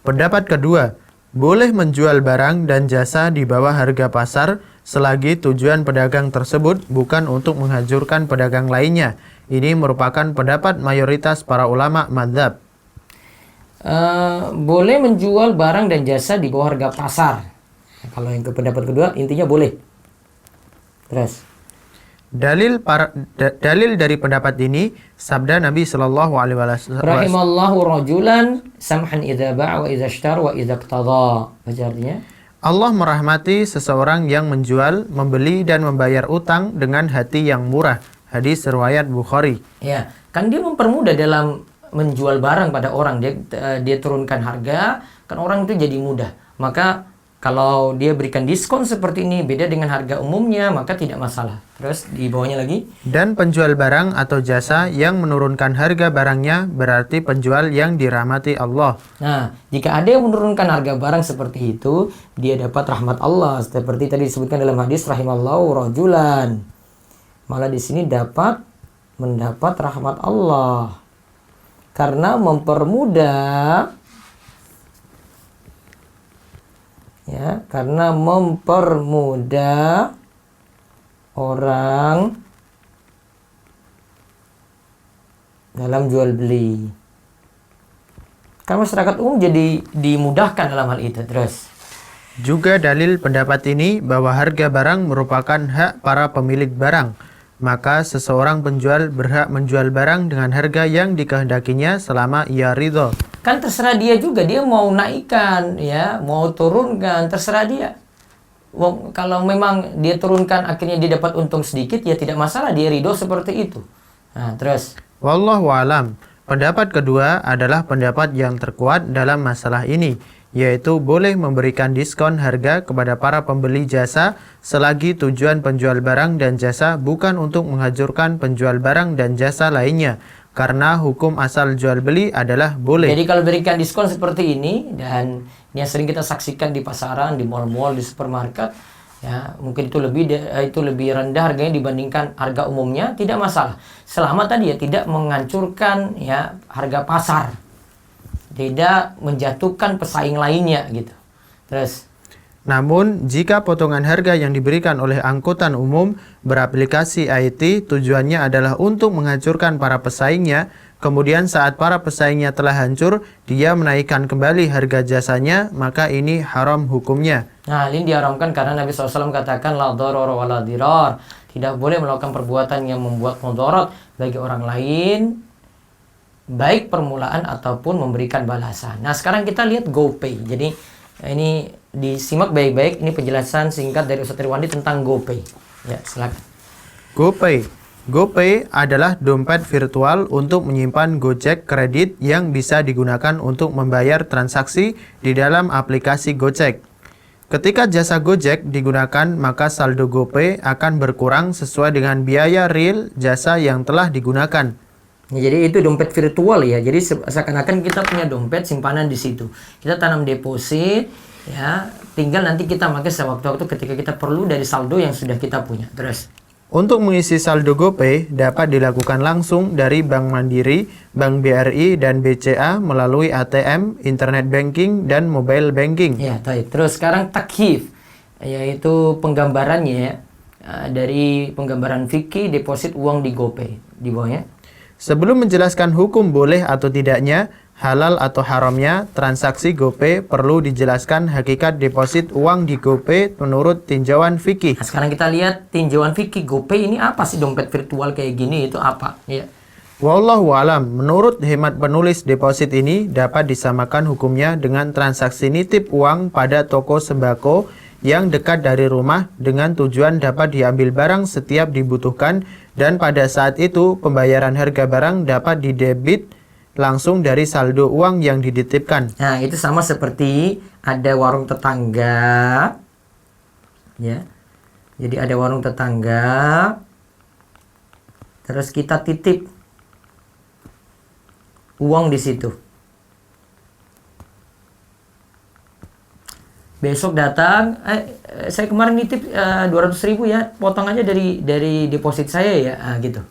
Pendapat kedua, boleh menjual barang dan jasa di bawah harga pasar selagi tujuan pedagang tersebut bukan untuk menghancurkan pedagang lainnya. Ini merupakan pendapat mayoritas para ulama mazhab. boleh menjual barang dan jasa di bawah harga pasar. Kalau yang ke pendapat kedua intinya boleh. Terus Dalil dari pendapat ini sabda Nabi Shallallahu Alaihi Wasallam. rahimallahu rajulan samhan idza ba'a wa idza ishtara wa idza iqtada. Baca artinya. Allah merahmati seseorang yang menjual, membeli dan membayar utang dengan hati yang murah. Hadis riwayat Bukhari. Ya, kan dia mempermudah dalam menjual barang pada orang. Dia turunkan harga, kan orang itu jadi mudah. Maka kalau dia berikan diskon seperti ini beda dengan harga umumnya, maka tidak masalah. Terus di bawahnya lagi. Dan penjual barang atau jasa yang menurunkan harga barangnya berarti penjual yang dirahmati Allah. Nah, jika ada yang menurunkan harga barang seperti itu, dia dapat rahmat Allah. Seperti tadi disebutkan dalam hadis rahimallahu rajulan. Malah di sini mendapat rahmat Allah. Karena mempermudah orang dalam jual beli. Kan masyarakat umum jadi dimudahkan dalam hal itu. Terus Juga dalil pendapat ini bahwa harga barang merupakan hak para pemilik barang. Maka seseorang penjual berhak menjual barang dengan harga yang dikehendakinya selama ia ridho. kan terserah dia juga, dia mau naikkan ya, mau turunkan, terserah dia. Kalau memang dia turunkan akhirnya dia dapat untung sedikit, ya tidak masalah, dia ridho seperti itu. Nah, terus Wallahu alam. Pendapat kedua adalah pendapat yang terkuat dalam masalah ini, yaitu boleh memberikan diskon harga kepada para pembeli jasa selagi tujuan penjual barang dan jasa bukan untuk menghancurkan penjual barang dan jasa lainnya, karena hukum asal jual beli adalah boleh. jadi kalau berikan diskon seperti ini, dan ini yang sering kita saksikan di pasaran, di mal-mal, di supermarket, ya mungkin itu lebih rendah harganya dibandingkan harga umumnya, tidak masalah selama tadi ya tidak menghancurkan ya harga pasar, tidak menjatuhkan pesaing lainnya gitu. Terus Namun, jika potongan harga yang diberikan oleh angkutan umum beraplikasi IT tujuannya adalah untuk menghancurkan para pesaingnya, kemudian saat para pesaingnya telah hancur, dia menaikkan kembali harga jasanya, maka ini haram hukumnya. nah, ini diharamkan karena Nabi SAW katakan la dharara wa la dirar. Tidak boleh melakukan perbuatan yang membuat mudarat bagi orang lain, baik permulaan ataupun memberikan balasan. Nah, sekarang kita lihat GoPay. Jadi ini disimak baik-baik, ini penjelasan singkat dari Ustaz Irwandi tentang GoPay. Ya, silakan. GoPay adalah dompet virtual untuk menyimpan Gojek kredit yang bisa digunakan untuk membayar transaksi di dalam aplikasi Gojek. Ketika jasa Gojek digunakan, maka saldo GoPay akan berkurang sesuai dengan biaya real jasa yang telah digunakan. Ya, jadi itu dompet virtual ya. Jadi seakan-akan kita punya dompet simpanan di situ. Kita tanam deposit, ya. Tinggal nanti kita pakai sewaktu-waktu ketika kita perlu dari saldo yang sudah kita punya. Terus Untuk mengisi saldo GoPay dapat dilakukan langsung dari Bank Mandiri, Bank BRI, dan BCA melalui ATM, Internet Banking, dan Mobile Banking. ya, baik. Terus sekarang takhif, yaitu penggambarannya ya, dari penggambaran fikih deposit uang di GoPay di bawahnya. Sebelum menjelaskan hukum boleh atau tidaknya, halal atau haramnya, transaksi GoPay perlu dijelaskan hakikat deposit uang di GoPay menurut tinjauan fikih. Nah, sekarang kita lihat tinjauan fikih GoPay ini apa sih, dompet virtual kayak gini itu apa? Ya. Wallahu alam, menurut hemat penulis deposit ini dapat disamakan hukumnya dengan transaksi nitip uang pada toko sembako yang dekat dari rumah dengan tujuan dapat diambil barang setiap dibutuhkan dan pada saat itu pembayaran harga barang dapat didebit langsung dari saldo uang yang dititipkan. Nah, itu sama seperti ada warung tetangga. Ya. Jadi ada warung tetangga. Terus kita titip uang di situ. Besok datang, saya kemarin nitip 200.000 ya, potong aja dari deposit saya ya, gitu.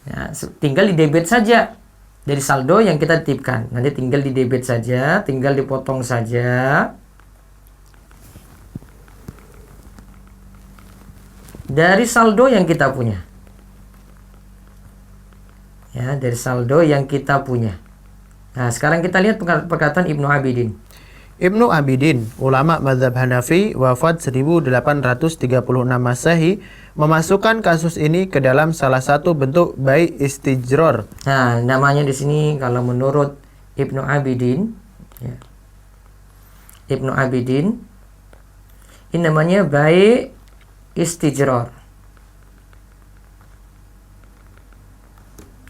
Ya, tinggal di debit saja dari saldo yang kita titipkan. Nanti tinggal di debit saja, tinggal dipotong saja. Dari saldo yang kita punya. Ya, dari saldo yang kita punya. Nah, sekarang kita lihat perkataan Ibnu Abidin. Ibnu Abidin, ulama mazhab Hanafi, wafat 1836 Masehi, memasukkan kasus ini ke dalam salah satu bentuk bai istijror. Nah, namanya di sini kalau menurut Ibnu Abidin, ya. Ibnu Abidin, ini namanya bai istijror.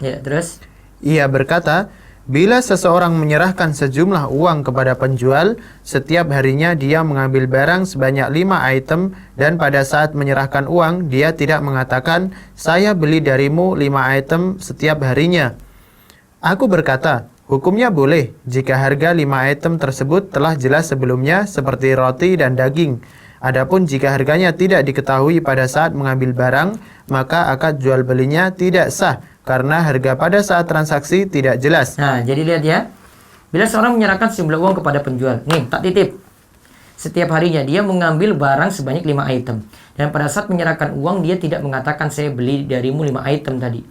Ya, terus? Ia berkata, bila seseorang menyerahkan sejumlah uang kepada penjual, setiap harinya dia mengambil barang sebanyak 5 item dan pada saat menyerahkan uang, dia tidak mengatakan, saya beli darimu 5 item setiap harinya. Aku berkata, hukumnya boleh jika harga 5 item tersebut telah jelas sebelumnya seperti roti dan daging. Adapun jika harganya tidak diketahui pada saat mengambil barang, maka akad jual belinya tidak sah karena harga pada saat transaksi tidak jelas. Nah, jadi lihat ya. Bila seorang menyerahkan sejumlah uang kepada penjual, nih, tak titip. Setiap harinya dia mengambil barang sebanyak 5 item. Dan pada saat menyerahkan uang, dia tidak mengatakan saya beli darimu 5 item tadi.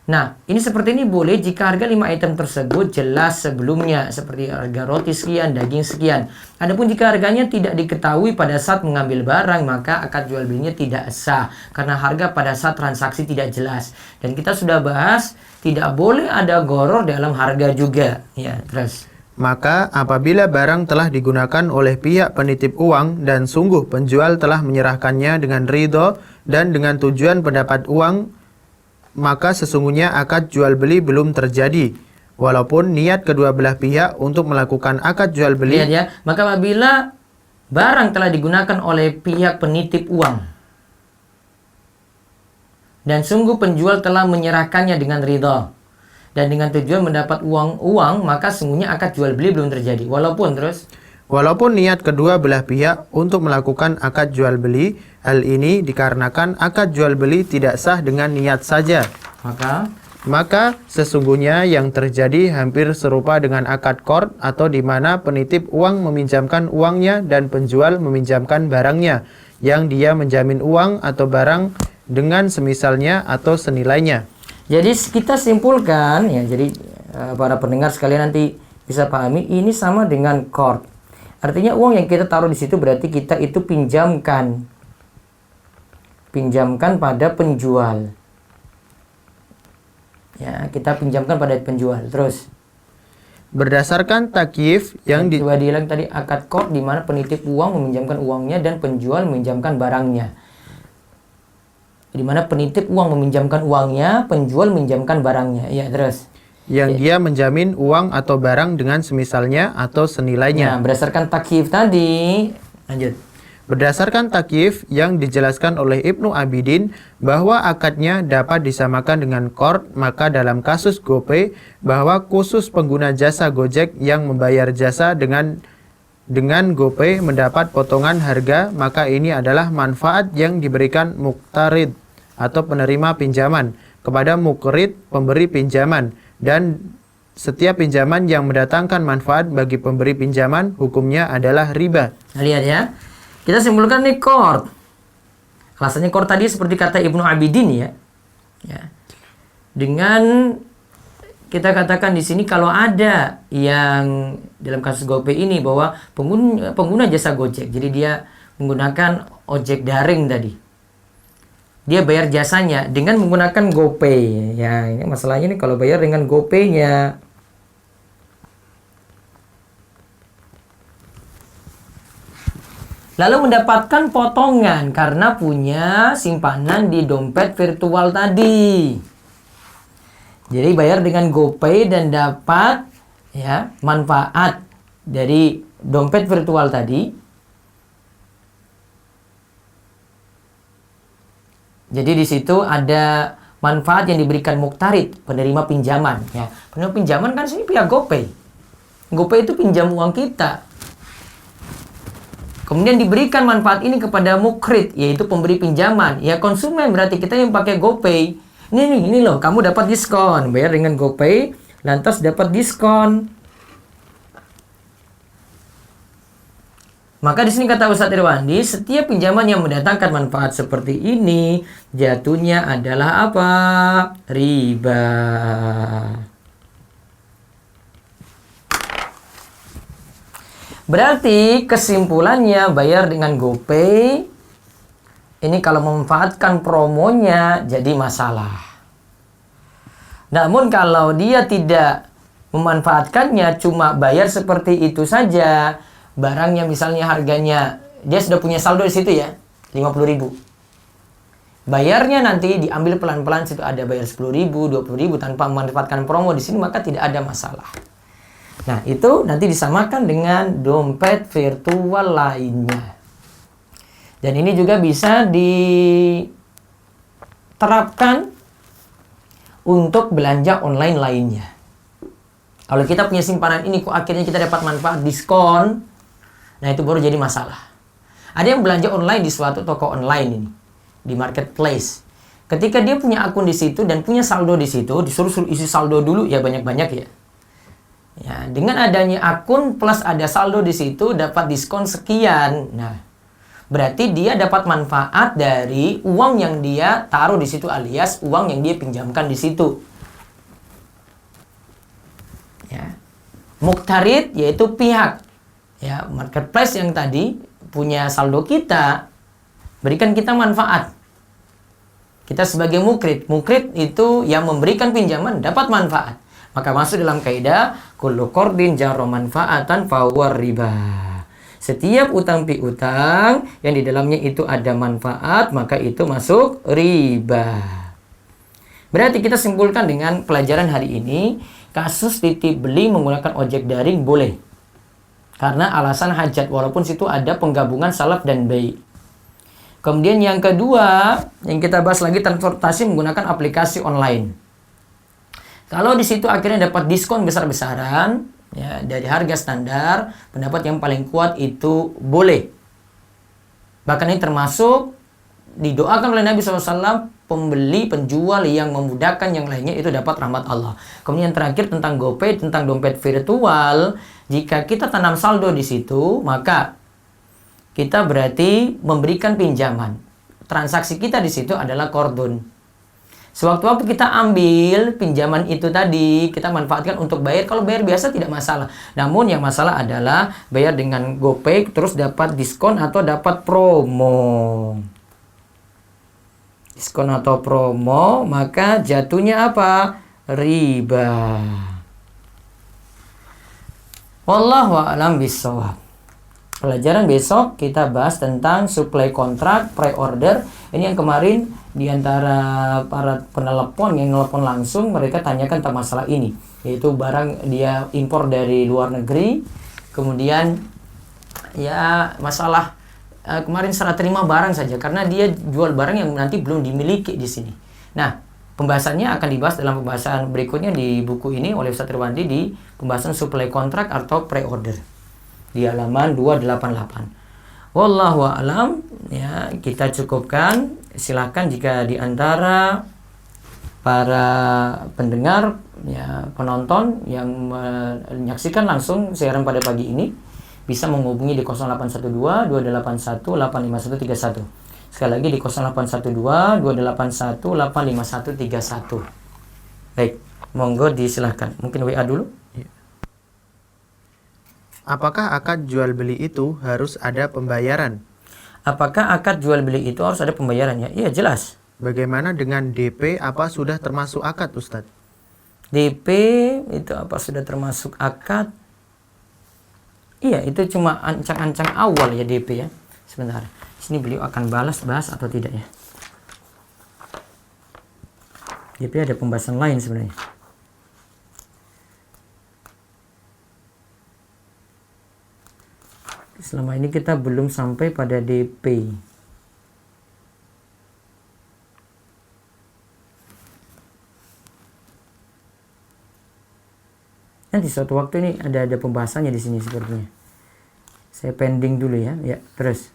Nah, ini seperti ini boleh jika harga 5 item tersebut jelas sebelumnya, seperti harga roti sekian, daging sekian. Adapun jika harganya tidak diketahui pada saat mengambil barang, maka akad jual belinya tidak sah karena harga pada saat transaksi tidak jelas. Dan kita sudah bahas tidak boleh ada gharar dalam harga juga. Ya, terus. Maka apabila barang telah digunakan oleh pihak penitip uang dan sungguh penjual telah menyerahkannya dengan ridho dan dengan tujuan pendapat uang, maka sesungguhnya akad jual beli belum terjadi. Walaupun niat kedua belah pihak untuk melakukan akad jual beli. Lihat ya, maka apabila barang telah digunakan oleh pihak penitip uang dan sungguh penjual telah menyerahkannya dengan ridha dan dengan tujuan mendapat uang, maka sungguhnya akad jual beli belum terjadi. Walaupun niat kedua belah pihak untuk melakukan akad jual beli, hal ini dikarenakan akad jual beli tidak sah dengan niat saja. Maka sesungguhnya yang terjadi hampir serupa dengan akad qard atau di mana penitip uang meminjamkan uangnya dan penjual meminjamkan barangnya, yang dia menjamin uang atau barang dengan semisalnya atau senilainya. Jadi kita simpulkan ya, jadi para pendengar sekalian nanti bisa pahami ini sama dengan qard. Artinya uang yang kita taruh di situ berarti kita itu pinjamkan pada penjual. Ya, kita pinjamkan pada penjual. Terus berdasarkan takyif yang coba diulang tadi, akad qard di mana penitip uang meminjamkan uangnya dan penjual meminjamkan barangnya. Di mana penitip uang meminjamkan uangnya, penjual meminjamkan barangnya. Ya, terus. Yang dia menjamin uang atau barang dengan semisalnya atau senilainya. Nah, berdasarkan takyif tadi, lanjut. Berdasarkan takyif yang dijelaskan oleh Ibnu Abidin bahwa akadnya dapat disamakan dengan qard, maka dalam kasus GoPay bahwa khusus pengguna jasa Gojek yang membayar jasa dengan GoPay mendapat potongan harga, maka ini adalah manfaat yang diberikan muqtarid atau penerima pinjaman kepada muqrid pemberi pinjaman. Dan setiap pinjaman yang mendatangkan manfaat bagi pemberi pinjaman hukumnya adalah riba. Nah, lihat ya. Kita simpulkan nih qard. Alasannya qard tadi seperti kata Ibnu Abidin ya. Dengan kita katakan di sini kalau ada yang dalam kasus GoPay ini bahwa pengguna jasa Gojek. Jadi dia menggunakan ojek daring tadi. Dia bayar jasanya dengan menggunakan GoPay. Ya, ini masalahnya nih kalau bayar dengan GoPay-nya. Lalu mendapatkan potongan karena punya simpanan di dompet virtual tadi. Jadi bayar dengan GoPay dan dapat ya manfaat dari dompet virtual tadi. Jadi di situ ada manfaat yang diberikan muqtarid, penerima pinjaman. Ya, penerima pinjaman kan sini pihak GoPay. GoPay itu pinjam uang kita. Kemudian diberikan manfaat ini kepada muqrid, yaitu pemberi pinjaman. Ya konsumen berarti kita yang pakai GoPay. Ini loh, kamu dapat diskon. Bayar dengan GoPay, lantas dapat diskon. Maka di sini kata Ustadz Irwandi, setiap pinjaman yang mendatangkan manfaat seperti ini, jatuhnya adalah apa? Riba. Berarti kesimpulannya bayar dengan GoPay ini kalau memanfaatkan promonya jadi masalah. Namun kalau dia tidak memanfaatkannya, cuma bayar seperti itu saja, barangnya misalnya harganya dia sudah punya saldo di situ ya, 50.000. Bayarnya nanti diambil pelan-pelan, situ ada bayar 10.000, 20.000 tanpa memanfaatkan promo di sini, maka tidak ada masalah. Nah, itu nanti disamakan dengan dompet virtual lainnya. Dan ini juga bisa diterapkan untuk belanja online lainnya. Kalau kita punya simpanan ini kok akhirnya kita dapat manfaat diskon, nah itu baru jadi masalah. Ada yang belanja online di suatu toko online ini, di marketplace. Ketika dia punya akun di situ dan punya saldo di situ, disuruh isi saldo dulu ya banyak-banyak ya. Ya, dengan adanya akun plus ada saldo di situ dapat diskon sekian. Nah, berarti dia dapat manfaat dari uang yang dia taruh di situ alias uang yang dia pinjamkan di situ. Ya. Muqtarid yaitu pihak ya marketplace yang tadi punya saldo kita, berikan kita manfaat. Kita sebagai mukrid itu yang memberikan pinjaman dapat manfaat. Maka masuk dalam kaidah kullu qardin jarra manfaatan fahuwa riba. Setiap utang piutang yang di dalamnya itu ada manfaat, maka itu masuk riba. Berarti kita simpulkan dengan pelajaran hari ini, kasus titip beli menggunakan ojek daring boleh. Karena alasan hajat, walaupun situ ada penggabungan salaf dan bai'. Kemudian yang kedua, yang kita bahas lagi transportasi menggunakan aplikasi online. Kalau di situ akhirnya dapat diskon besar-besaran, ya dari harga standar, pendapat yang paling kuat itu boleh. Bahkan ini termasuk didoakan oleh Nabi SAW, pembeli, penjual yang memudahkan yang lainnya itu dapat rahmat Allah. Kemudian yang terakhir tentang GoPay, tentang dompet virtual, jika kita tanam saldo di situ, maka kita berarti memberikan pinjaman. Transaksi kita di situ adalah qardun. Sewaktu-waktu kita ambil pinjaman itu tadi, kita manfaatkan untuk bayar. Kalau bayar biasa tidak masalah. Namun yang masalah adalah bayar dengan GoPay terus dapat diskon atau dapat promo. Diskon atau promo, maka jatuhnya apa? Riba. Wallahu a'lam bishawab. Pelajaran besok kita bahas tentang supply kontrak, pre-order. Ini yang kemarin diantara para penelepon yang telepon langsung, mereka tanyakan tentang masalah ini. Yaitu barang dia impor dari luar negeri. Kemudian ya masalah kemarin serah terima barang saja. Karena dia jual barang yang nanti belum dimiliki di sini. Nah, pembahasannya akan dibahas dalam pembahasan berikutnya di buku ini oleh Ustaz Irwandi di pembahasan supply kontrak atau pre-order. Di halaman 288. Wallahu a'lam, ya, kita cukupkan. Silakan jika di antara para pendengar, ya, penonton yang menyaksikan langsung siaran pada pagi ini bisa menghubungi di 0812 281 85131. Sekali lagi di 0812 281 85131. Baik, monggo disilahkan. Mungkin WA dulu. Apakah akad jual beli itu harus ada pembayaran? Apakah akad jual beli itu harus ada pembayarannya? Iya, jelas. Bagaimana dengan DP, apa sudah termasuk akad, Ustadz? DP itu apa sudah termasuk akad? Iya, itu cuma ancang-ancang awal ya DP ya. Sebentar. Sini beliau akan bahas atau tidak ya. DP ada pembahasan lain sebenarnya. Selama ini kita belum sampai pada DP. Nanti suatu waktu ini ada pembahasannya di sini sepertinya. Saya pending dulu ya. Ya, terus.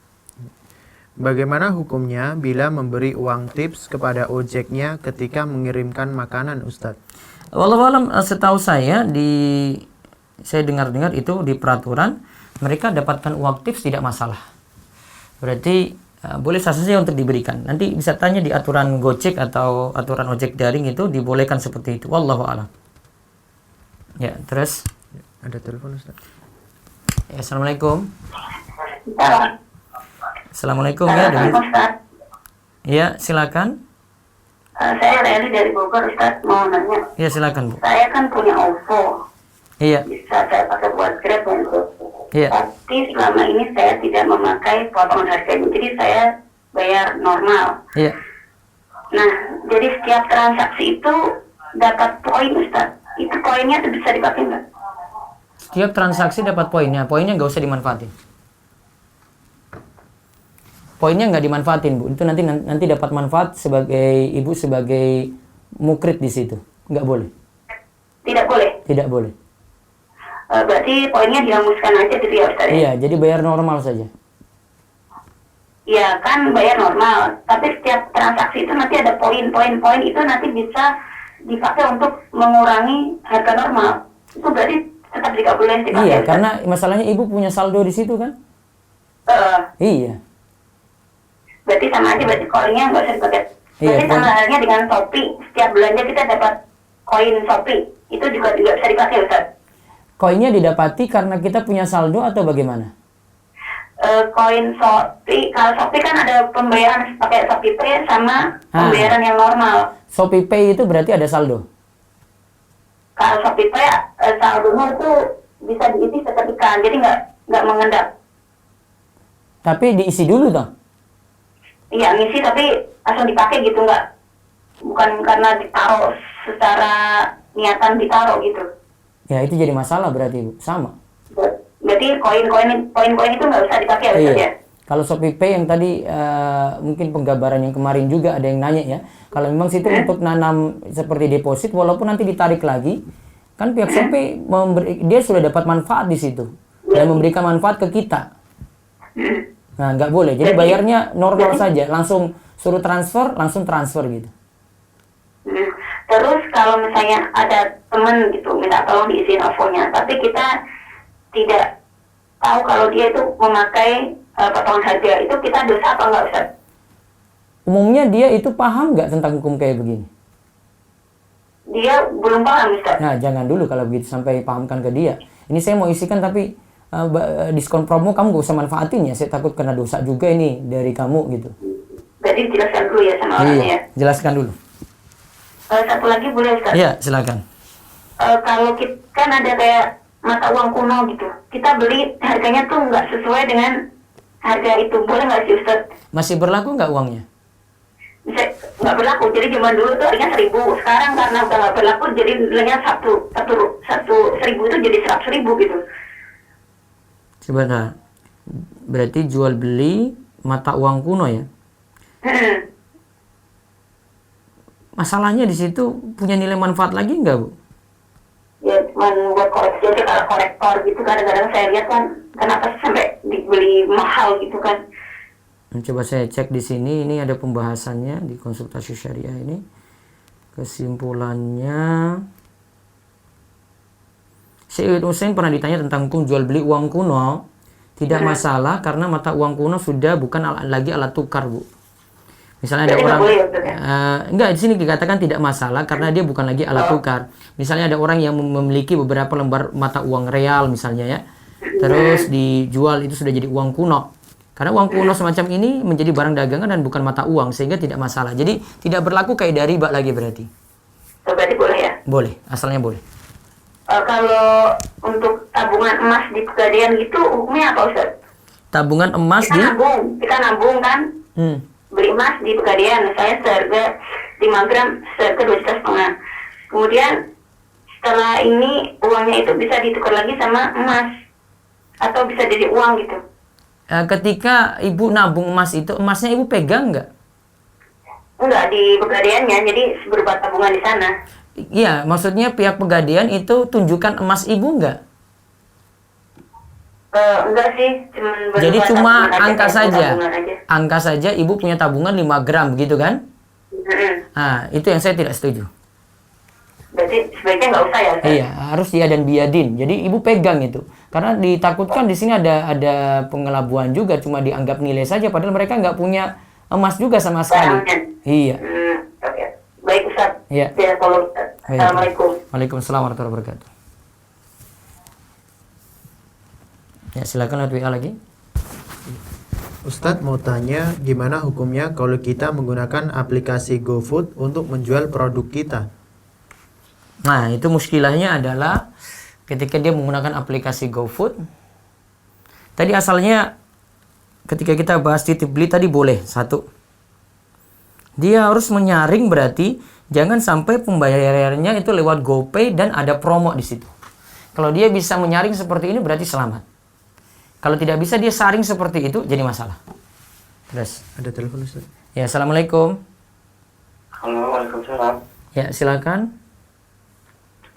Bagaimana hukumnya bila memberi uang tips kepada ojeknya ketika mengirimkan makanan, Ustadz? Wallahualam, setahu saya saya dengar-dengar itu di peraturan mereka dapatkan uang tips tidak masalah. Berarti boleh saja untuk diberikan. Nanti bisa tanya di aturan Gojek atau aturan ojek daring itu dibolehkan seperti itu. Wallahu a'lam. Ya, terus ada telepon, Ustaz. Ya, Assalamualaikum. Salam. Assalamualaikum ya, dengan Ustaz. ya silakan. Saya Leli dari Bogor, Ustaz. Mau nanya. Ya silakan Bu. Saya kan punya OVO. Iya, Bisa saya pakai buat Grab untuk. iya, Tapi selama ini saya tidak memakai potongan harganya. Jadi saya bayar normal. iya. Nah, jadi setiap transaksi itu dapat poin, Ustaz. Itu poinnya tuh bisa dipakai nggak? Setiap transaksi dapat poinnya. Poinnya nggak usah dimanfaatin. Poinnya nggak dimanfaatin Bu. Itu nanti dapat manfaat sebagai ibu sebagai mukrid di situ. Nggak boleh. Tidak boleh. Tidak boleh. Berarti poinnya dihanguskan aja gitu ya, Ustaz? Iya, jadi bayar normal saja. Iya kan bayar normal, tapi setiap transaksi itu nanti ada poin itu nanti bisa dipakai untuk mengurangi harga normal. Itu berarti tetap tidak boleh dipakai. Iya, Ustaz? karena masalahnya ibu punya saldo di situ kan? Iya. Berarti sama aja, berarti koinnya nggak usah dipakai. Iya, Berarti sama poin. halnya dengan Shopee, setiap belanja kita dapat koin Shopee, itu juga tidak bisa dipakai, Ustaz. Koinnya didapati karena kita punya saldo atau bagaimana? Koin Shopee, kalau Shopee kan ada pembayaran pakai Shopee Pay sama pembayaran yang normal. Shopee Pay itu berarti ada saldo. Kalau Shopee Pay saldonya itu bisa diisi seketika, jadi nggak mengendap. Tapi diisi dulu dong. Iya ngisi tapi langsung dipakai gitu, bukan karena ditaruh secara niatan ditaruh gitu. Ya itu jadi masalah berarti Bu. Sama. Berarti poin-poin itu nggak usah dipakai ya, Ustaz, ya? Kalau Shopee Pay yang tadi mungkin penggambaran yang kemarin juga ada yang nanya ya. Kalau memang situ untuk nanam seperti deposit, walaupun nanti ditarik lagi, kan pihak Shopee dia sudah dapat manfaat di situ dan memberikan manfaat ke kita. Nah nggak boleh. Jadi bayarnya normal saja, langsung suruh transfer, langsung transfer gitu. Terus kalau misalnya ada teman gitu minta tolong diisiin OVO-nya, tapi kita tidak tahu kalau dia itu memakai potongan harga, itu kita dosa apa enggak, Ustaz? Umumnya dia itu paham nggak tentang hukum kayak begini? Dia belum paham, Ustaz. Nah jangan dulu kalau begitu, sampai pahamkan ke dia. Ini saya mau isikan tapi diskon promo kamu gak usah manfaatin ya, saya takut kena dosa juga ini dari kamu gitu. Berarti dijelaskan dulu ya sama orangnya ya. Jelaskan dulu. Satu lagi boleh, Ustaz? Iya silakan. Kalau kita kan ada kayak mata uang kuno gitu, kita beli harganya tuh nggak sesuai dengan harga itu, boleh nggak sih, Ustaz? Masih berlaku nggak uangnya? Bisa nggak berlaku. Jadi zaman dulu tuh harganya 1.000, sekarang karena udah nggak berlaku jadi nilainya satu seribu itu jadi 100.000 gitu. Sebentar. Berarti jual beli mata uang kuno ya? Masalahnya di situ punya nilai manfaat lagi nggak Bu? Ya cuma buat koleksi aja, kalau kolektor gitu kadang-kadang saya lihat kan kenapa sih sampai dibeli mahal gitu kan. Coba saya cek di sini, ini ada pembahasannya di konsultasi syariah ini. Kesimpulannya, Syekh Utsaimin pernah ditanya tentang hukum jual beli uang kuno. Tidak masalah karena mata uang kuno sudah bukan lagi alat tukar Bu. Misalnya ada Jadi orang nggak boleh, Ustaz, ya? enggak, di sini dikatakan tidak masalah karena dia bukan lagi alat tukar. Misalnya ada orang yang memiliki beberapa lembar mata uang real misalnya ya. Terus dijual itu sudah jadi uang kuno. Karena uang kuno semacam ini menjadi barang dagangan dan bukan mata uang sehingga tidak masalah. Jadi tidak berlaku kaidah riba lagi berarti. Berarti boleh ya? Boleh, asalnya boleh. Kalau untuk tabungan emas di Pegadaian gitu hukumnya apa, Ustaz? Tabungan emas Kita nabung kan? Beli emas di Pegadaian, saya seharga 5 gram, seharga 2,5 juta. Kemudian setelah ini uangnya itu bisa ditukar lagi sama emas atau bisa jadi uang gitu. Ketika ibu nabung emas itu, emasnya ibu pegang nggak? Enggak, di Pegadaiannya, jadi berupa tabungan di sana. Iya, maksudnya pihak Pegadaian itu tunjukkan emas ibu nggak? Enggak sih, Jadi cuma angka saja. tabungan aja. Angka saja ibu punya tabungan 5 gram gitu kan? Nah, itu yang saya tidak setuju. Berarti sebaiknya nggak usah ya, Ustaz? Iya, harus dia dan biadin. Jadi ibu pegang itu. Karena ditakutkan di sini ada pengelabuan juga, cuma dianggap nilai saja padahal mereka nggak punya emas juga sama sekali. Barangnya. Iya. Oke. Baik, Ustaz. Iya. Saya follow, Ustaz. Baik. Assalamualaikum. Waalaikumsalam warahmatullahi wabarakatuh. Ya, silakan lewat WA lagi. Ustadz mau tanya, gimana hukumnya kalau kita menggunakan aplikasi GoFood untuk menjual produk kita? Nah, itu muskilahnya adalah ketika dia menggunakan aplikasi GoFood. Tadi asalnya ketika kita bahas titip beli tadi boleh, satu. Dia harus menyaring, berarti jangan sampai pembayarannya itu lewat GoPay dan ada promo di situ. Kalau dia bisa menyaring seperti ini berarti selamat. Kalau tidak bisa dia saring seperti itu, jadi masalah. Terus. Ada telepon Ustaz. Ya, Assalamualaikum. Halo, Waalaikumsalam. Ya, silakan.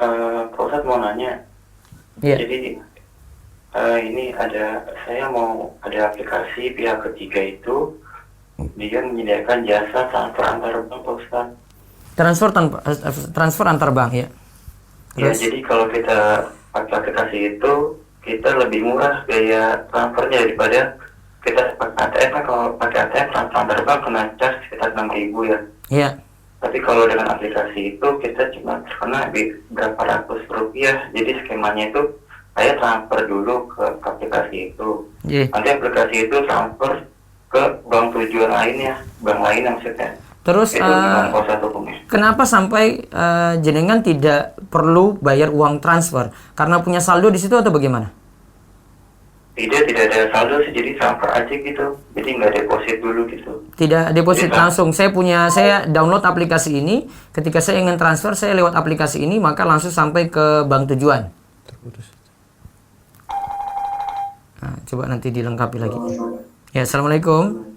Pak Ustadz mau nanya. Ya. Jadi ini saya mau ada aplikasi pihak ketiga itu, dia menyediakan jasa transfer antar bank, Pak Ustadz. Transfer antar bank, ya. Ya, Terus? jadi kalau kita pakai aplikasi itu, kita lebih murah biaya transfernya daripada kita pakai ATM. Kan kalau pakai ATM transfer antar bank kena charge sekitar 6.000 ya. Iya. Tapi kalau dengan aplikasi itu kita cuma terkena berapa ratus rupiah. Jadi skemanya itu saya transfer dulu ke aplikasi itu. Iya. Nanti aplikasi itu transfer ke bank tujuan lainnya, bank lain maksudnya. Terus Itu gimana proses hukumnya? kenapa sampai jenengan tidak perlu bayar uang transfer? Karena punya saldo di situ atau bagaimana? Tidak ada saldo sih, jadi transfer aja gitu. Jadi nggak deposit dulu gitu. Tidak deposit Tidak. langsung. Saya download aplikasi ini. Ketika saya ingin transfer, saya lewat aplikasi ini, maka langsung sampai ke bank tujuan. Terputus. Nah, coba nanti dilengkapi lagi. Ya, Assalamualaikum.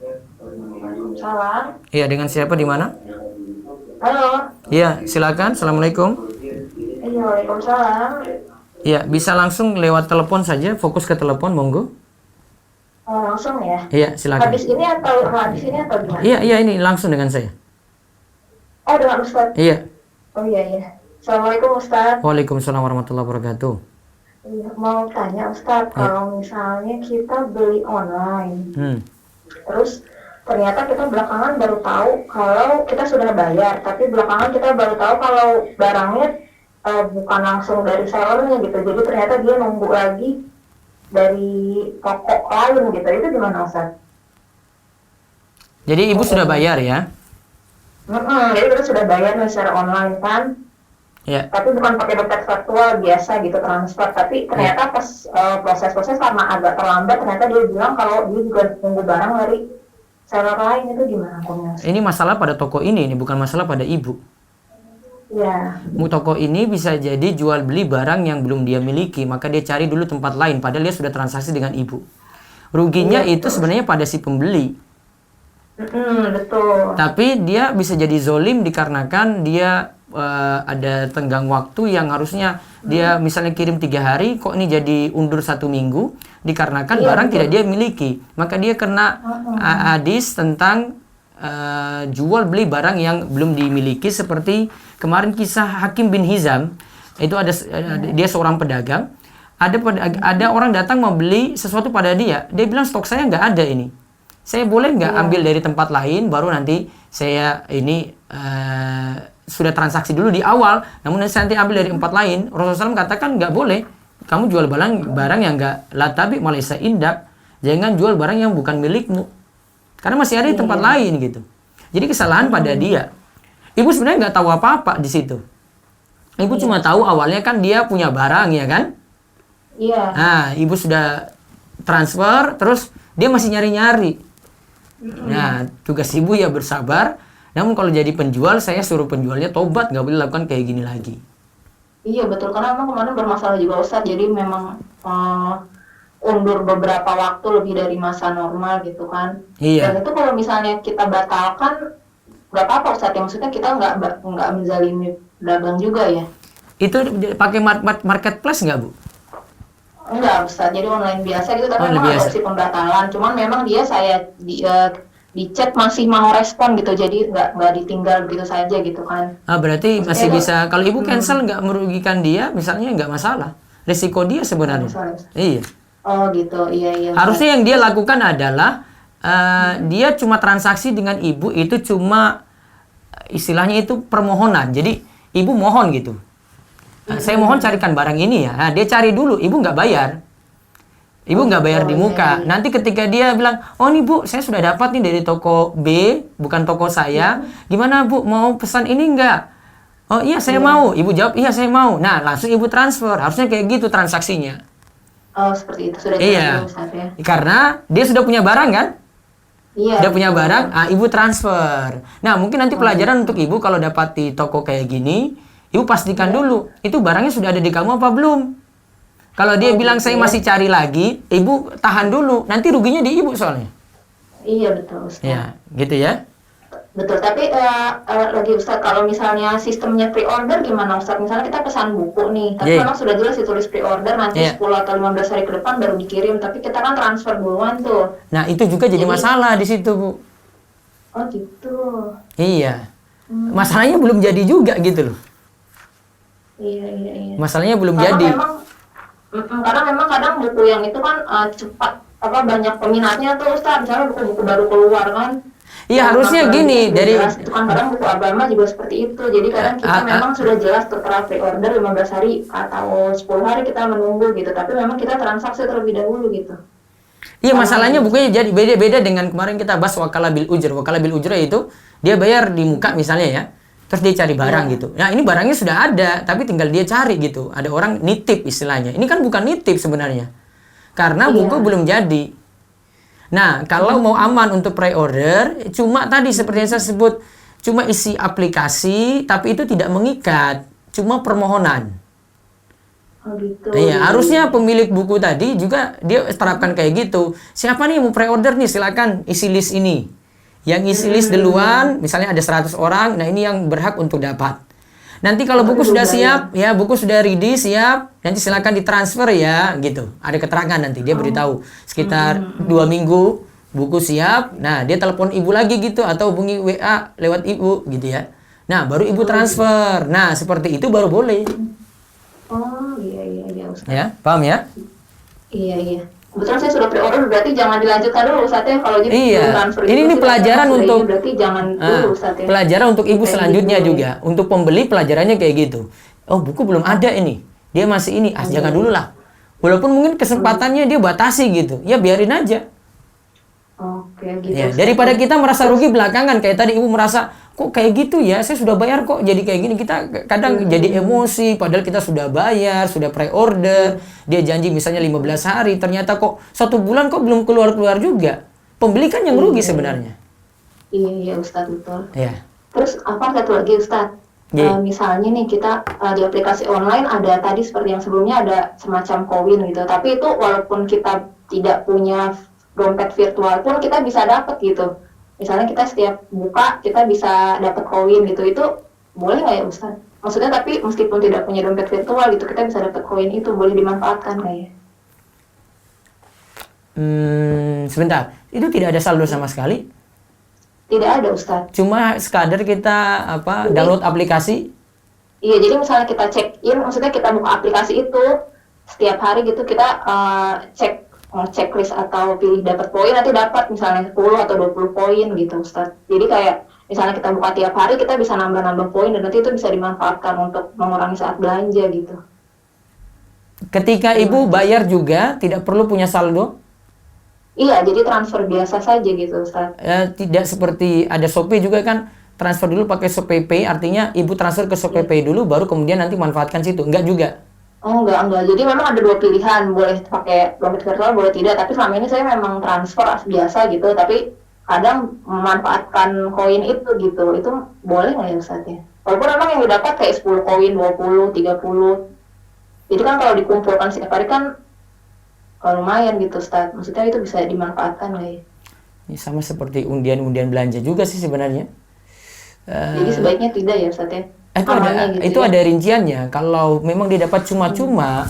Salam. Iya, dengan siapa di mana? Halo. Iya, silakan. Assalamualaikum. Iya, Waalaikumsalam. Iya, bisa langsung lewat telepon saja, fokus ke telepon, monggo. Oh, langsung ya? Iya, silakan. Habis ini atau gimana? Iya, ini langsung dengan saya. Oh, dengan Ustadz. Iya. Oh iya. Assalamualaikum Ustadz. Waalaikumsalam warahmatullahi wabarakatuh. Iya, mau tanya Ustadz, kalau misalnya kita beli online, terus ternyata kita belakangan baru tahu kalau kita sudah bayar, tapi belakangan kita baru tahu kalau barangnya bukan langsung dari sellernya gitu, jadi ternyata dia nunggu lagi dari toko lain gitu, itu gimana Ustadz? Jadi ibu sudah bayar ya? Jadi kita sudah bayar nih secara online kan, Ya. tapi bukan pakai dompet virtual biasa gitu transfer, tapi ternyata pas proses-proses karena agak terlambat, ternyata dia bilang kalau dia juga nunggu barang dari seller lain, itu gimana hukumnya? Ini masalah pada toko ini bukan masalah pada ibu. Ya. Toko ini bisa jadi jual beli barang yang belum dia miliki, maka dia cari dulu tempat lain, padahal dia sudah transaksi dengan ibu. Ruginya itu sebenarnya pada si pembeli. Betul. Tapi dia bisa jadi zolim dikarenakan dia ada tenggang waktu yang harusnya dia misalnya kirim 3 hari, kok ini jadi undur 1 minggu, dikarenakan barang tidak dia miliki. Maka dia kena hadis tentang jual beli barang yang belum dimiliki, seperti kemarin kisah Hakim bin Hizam. Itu dia seorang pedagang, ada orang datang membeli sesuatu pada dia bilang stok saya nggak ada ini, saya boleh nggak ambil dari tempat lain, baru nanti saya ini sudah transaksi dulu di awal, namun saya nanti ambil dari tempat lain. Rasulullah SAW katakan nggak boleh kamu jual barang yang nggak latabi malaysa indak, jangan jual barang yang bukan milikmu karena masih ada di tempat lain gitu. Jadi kesalahan pada dia. Ibu sebenarnya nggak tahu apa-apa di situ. Ibu cuma tahu awalnya kan dia punya barang, ya kan? Iya. Nah, ibu sudah transfer, terus dia masih nyari-nyari. Nah, tugas ibu ya bersabar. Namun kalau jadi penjual, saya suruh penjualnya tobat, nggak boleh lakukan kayak gini lagi. Iya betul, karena memang kemarin bermasalah juga Ustadz, jadi memang undur beberapa waktu lebih dari masa normal gitu kan. Iya. Dan itu kalau misalnya kita batalkan, nggak apa-apa Ustadz, ya maksudnya kita nggak menzalimi dagang juga ya. Itu pakai marketplace nggak, Bu? Enggak Ustadz, jadi online biasa gitu, tapi Online memang ada biasa. opsi pembatalan. Cuman memang dia di chat masih mau respon gitu, jadi nggak ditinggal begitu saja gitu kan. Berarti masih Maksudnya, bisa, kalau ibu cancel nggak merugikan dia, misalnya nggak masalah. Risiko dia sebenarnya. Iya. Oh gitu, iya. Harusnya yang dia lakukan adalah dia cuma transaksi dengan ibu itu cuma istilahnya itu permohonan. Jadi ibu mohon gitu. Saya mohon carikan barang ini ya. Nah, dia cari dulu, ibu nggak bayar. Ibu nggak bayar di Oh, muka. iya. Nanti ketika dia bilang, oh nih Bu, saya sudah dapat nih dari toko B, bukan toko saya. Gimana Bu, mau pesan ini nggak? Oh iya saya mau. Ibu jawab, iya saya mau. Nah langsung ibu transfer. Harusnya kayak gitu transaksinya. Oh, seperti itu. Sudah Iya. jelas, Ustaz ya. Karena dia sudah punya barang kan? Iya. Sudah punya betul. barang, ibu transfer. Nah mungkin nanti pelajaran untuk ibu kalau dapat di toko kayak gini, ibu pastikan dulu, itu barangnya sudah ada di kamu apa belum? Kalau dia bilang saya masih cari lagi, ibu tahan dulu. Nanti ruginya di ibu soalnya. Iya, betul, Ustaz. Ya, gitu ya. Betul, tapi lagi Ustaz, kalau misalnya sistemnya pre-order gimana Ustaz? Misalnya kita pesan buku nih, tapi Iya. memang sudah jelas ditulis pre-order, nanti Iya. 10 atau 15 hari ke depan baru dikirim, tapi kita kan transfer duluan tuh. Nah, itu juga jadi masalah di situ, Bu. Oh gitu. Iya. Masalahnya belum jadi juga gitu loh. Iya, iya, iya. Masalahnya belum Karena jadi. memang, karena memang kadang buku yang itu kan cepat, banyak peminatnya tuh Ustaz, misalnya buku-buku baru keluar kan. Iya, Yang harusnya memang gini, sudah dari jelas, itu kan kadang buku agama juga seperti itu. Jadi kadang kita memang sudah jelas setelah pre-order 15 hari atau 10 hari kita menunggu gitu, tapi memang kita transaksi terlebih dahulu gitu. Iya, masalahnya bukunya jadi beda-beda dengan kemarin kita bahas wakala bil ujr. Wakala bil ujr itu dia bayar di muka misalnya ya. Terus dia cari barang gitu. Nah, ini barangnya sudah ada, tapi tinggal dia cari gitu. Ada orang nitip istilahnya. Ini kan bukan nitip sebenarnya. Karena buku belum jadi. Nah, kalau mau aman untuk pre-order, cuma tadi seperti yang saya sebut, cuma isi aplikasi, tapi itu tidak mengikat. Cuma permohonan. Oh gitu. Iya, harusnya pemilik buku tadi juga dia terapkan kayak gitu. Siapa nih yang mau pre-order nih, silakan isi list ini. Yang isi list duluan, misalnya ada 100 orang, nah ini yang berhak untuk dapat. Nanti kalau buku sudah siap, ya buku sudah ready, siap, nanti silakan ditransfer ya, gitu. Ada keterangan nanti, dia beritahu. Sekitar 2 minggu, buku siap, nah dia telepon ibu lagi gitu, atau hubungi WA lewat ibu, gitu ya. Nah, baru ibu transfer. Nah, seperti itu baru boleh. Oh iya, iya, iya Ustaz. Ya, paham ya? Iya, iya. Kebetulan saya sudah pre-order, berarti jangan dilanjutkan dulu Ustaz ya. Kalau gitu Iya. transfer Ini itu kita pelajaran sudah untuk- ini, berarti jangan dulu Ustaz ya. Pelajaran untuk ibu Kayak selanjutnya gitu. juga. Untuk pembeli pelajarannya kayak gitu. Oh, buku belum ada ini. Dia masih ini. Jangan dulu lah. Walaupun mungkin kesempatannya dia batasi gitu. Ya biarin aja. Oke, gitu. Ya, Ustaz. daripada kita merasa rugi belakangan. Kayak tadi ibu merasa, kok kayak gitu ya? Saya sudah bayar kok jadi kayak gini. Kita kadang jadi emosi. Padahal kita sudah bayar, sudah pre-order. Dia janji misalnya 15 hari. Ternyata kok 1 bulan kok belum keluar-keluar juga. Pembeli kan yang rugi sebenarnya. Iya, iya Ustaz, betul. Ya. Terus apa satu lagi Ustaz? Iya. Misalnya nih kita di aplikasi online ada tadi seperti yang sebelumnya ada semacam koin gitu. Tapi itu walaupun kita tidak punya dompet virtual pun kita bisa dapat gitu. Misalnya kita setiap buka kita bisa dapat koin gitu. Itu boleh nggak ya Ustaz? Maksudnya tapi meskipun tidak punya dompet virtual gitu kita bisa dapat koin itu, boleh dimanfaatkan nggak ya? Sebentar. Itu tidak ada saldo sama sekali. Tidak ada Ustaz. Cuma sekadar kita download aplikasi. Iya, jadi misalnya kita check in, maksudnya kita buka aplikasi itu setiap hari gitu kita cek checklist atau pilih dapat poin, nanti dapat misalnya 10 atau 20 poin gitu Ustaz. Jadi kayak misalnya kita buka tiap hari kita bisa nambah-nambah poin dan nanti itu bisa dimanfaatkan untuk mengurangi saat belanja gitu. Ketika ibu bayar juga tidak perlu punya saldo. Iya, jadi transfer biasa saja gitu Ustaz. Tidak seperti ada Shopee juga kan, transfer dulu pakai Shopee Pay, artinya ibu transfer ke Shopee Pay dulu baru kemudian nanti manfaatkan situ. Enggak juga. Oh enggak. Jadi memang ada 2 pilihan, boleh pakai dompet virtual, boleh tidak. Tapi selama ini saya memang transfer biasa gitu, tapi kadang memanfaatkan koin itu gitu. Itu boleh nggak ya Ustaz ya? Walaupun memang yang didapat kayak 10 koin, 20, 30. Jadi kan kalau dikumpulkan setiap hari kan lumayan gitu Ustaz. Maksudnya itu bisa dimanfaatkan nggak ya? Ini sama seperti undian-undian belanja juga sih sebenarnya. Jadi sebaiknya tidak ya Ustaz ya? Itu ada rinciannya. Kalau memang dia dapat cuma-cuma,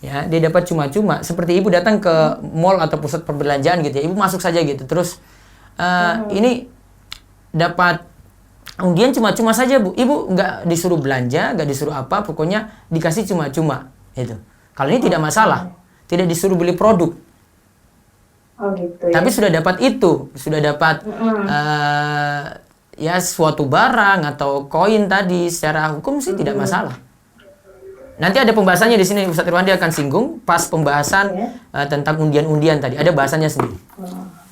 ya dia dapat cuma-cuma. Seperti ibu datang ke mall atau pusat perbelanjaan gitu ya, ibu masuk saja gitu. Terus ini dapat undian cuma-cuma saja bu. Ibu nggak disuruh belanja, nggak disuruh apa, pokoknya dikasih cuma-cuma. Itu. Kalau ini tidak masalah, tidak disuruh beli produk. Oh gitu ya. Tapi sudah dapat itu, sudah dapat ya suatu barang atau koin tadi secara hukum sih tidak masalah. Nanti ada pembahasannya di sini, Ustadz Irwandi akan singgung pas pembahasan tentang undian-undian tadi. Ada bahasannya sendiri.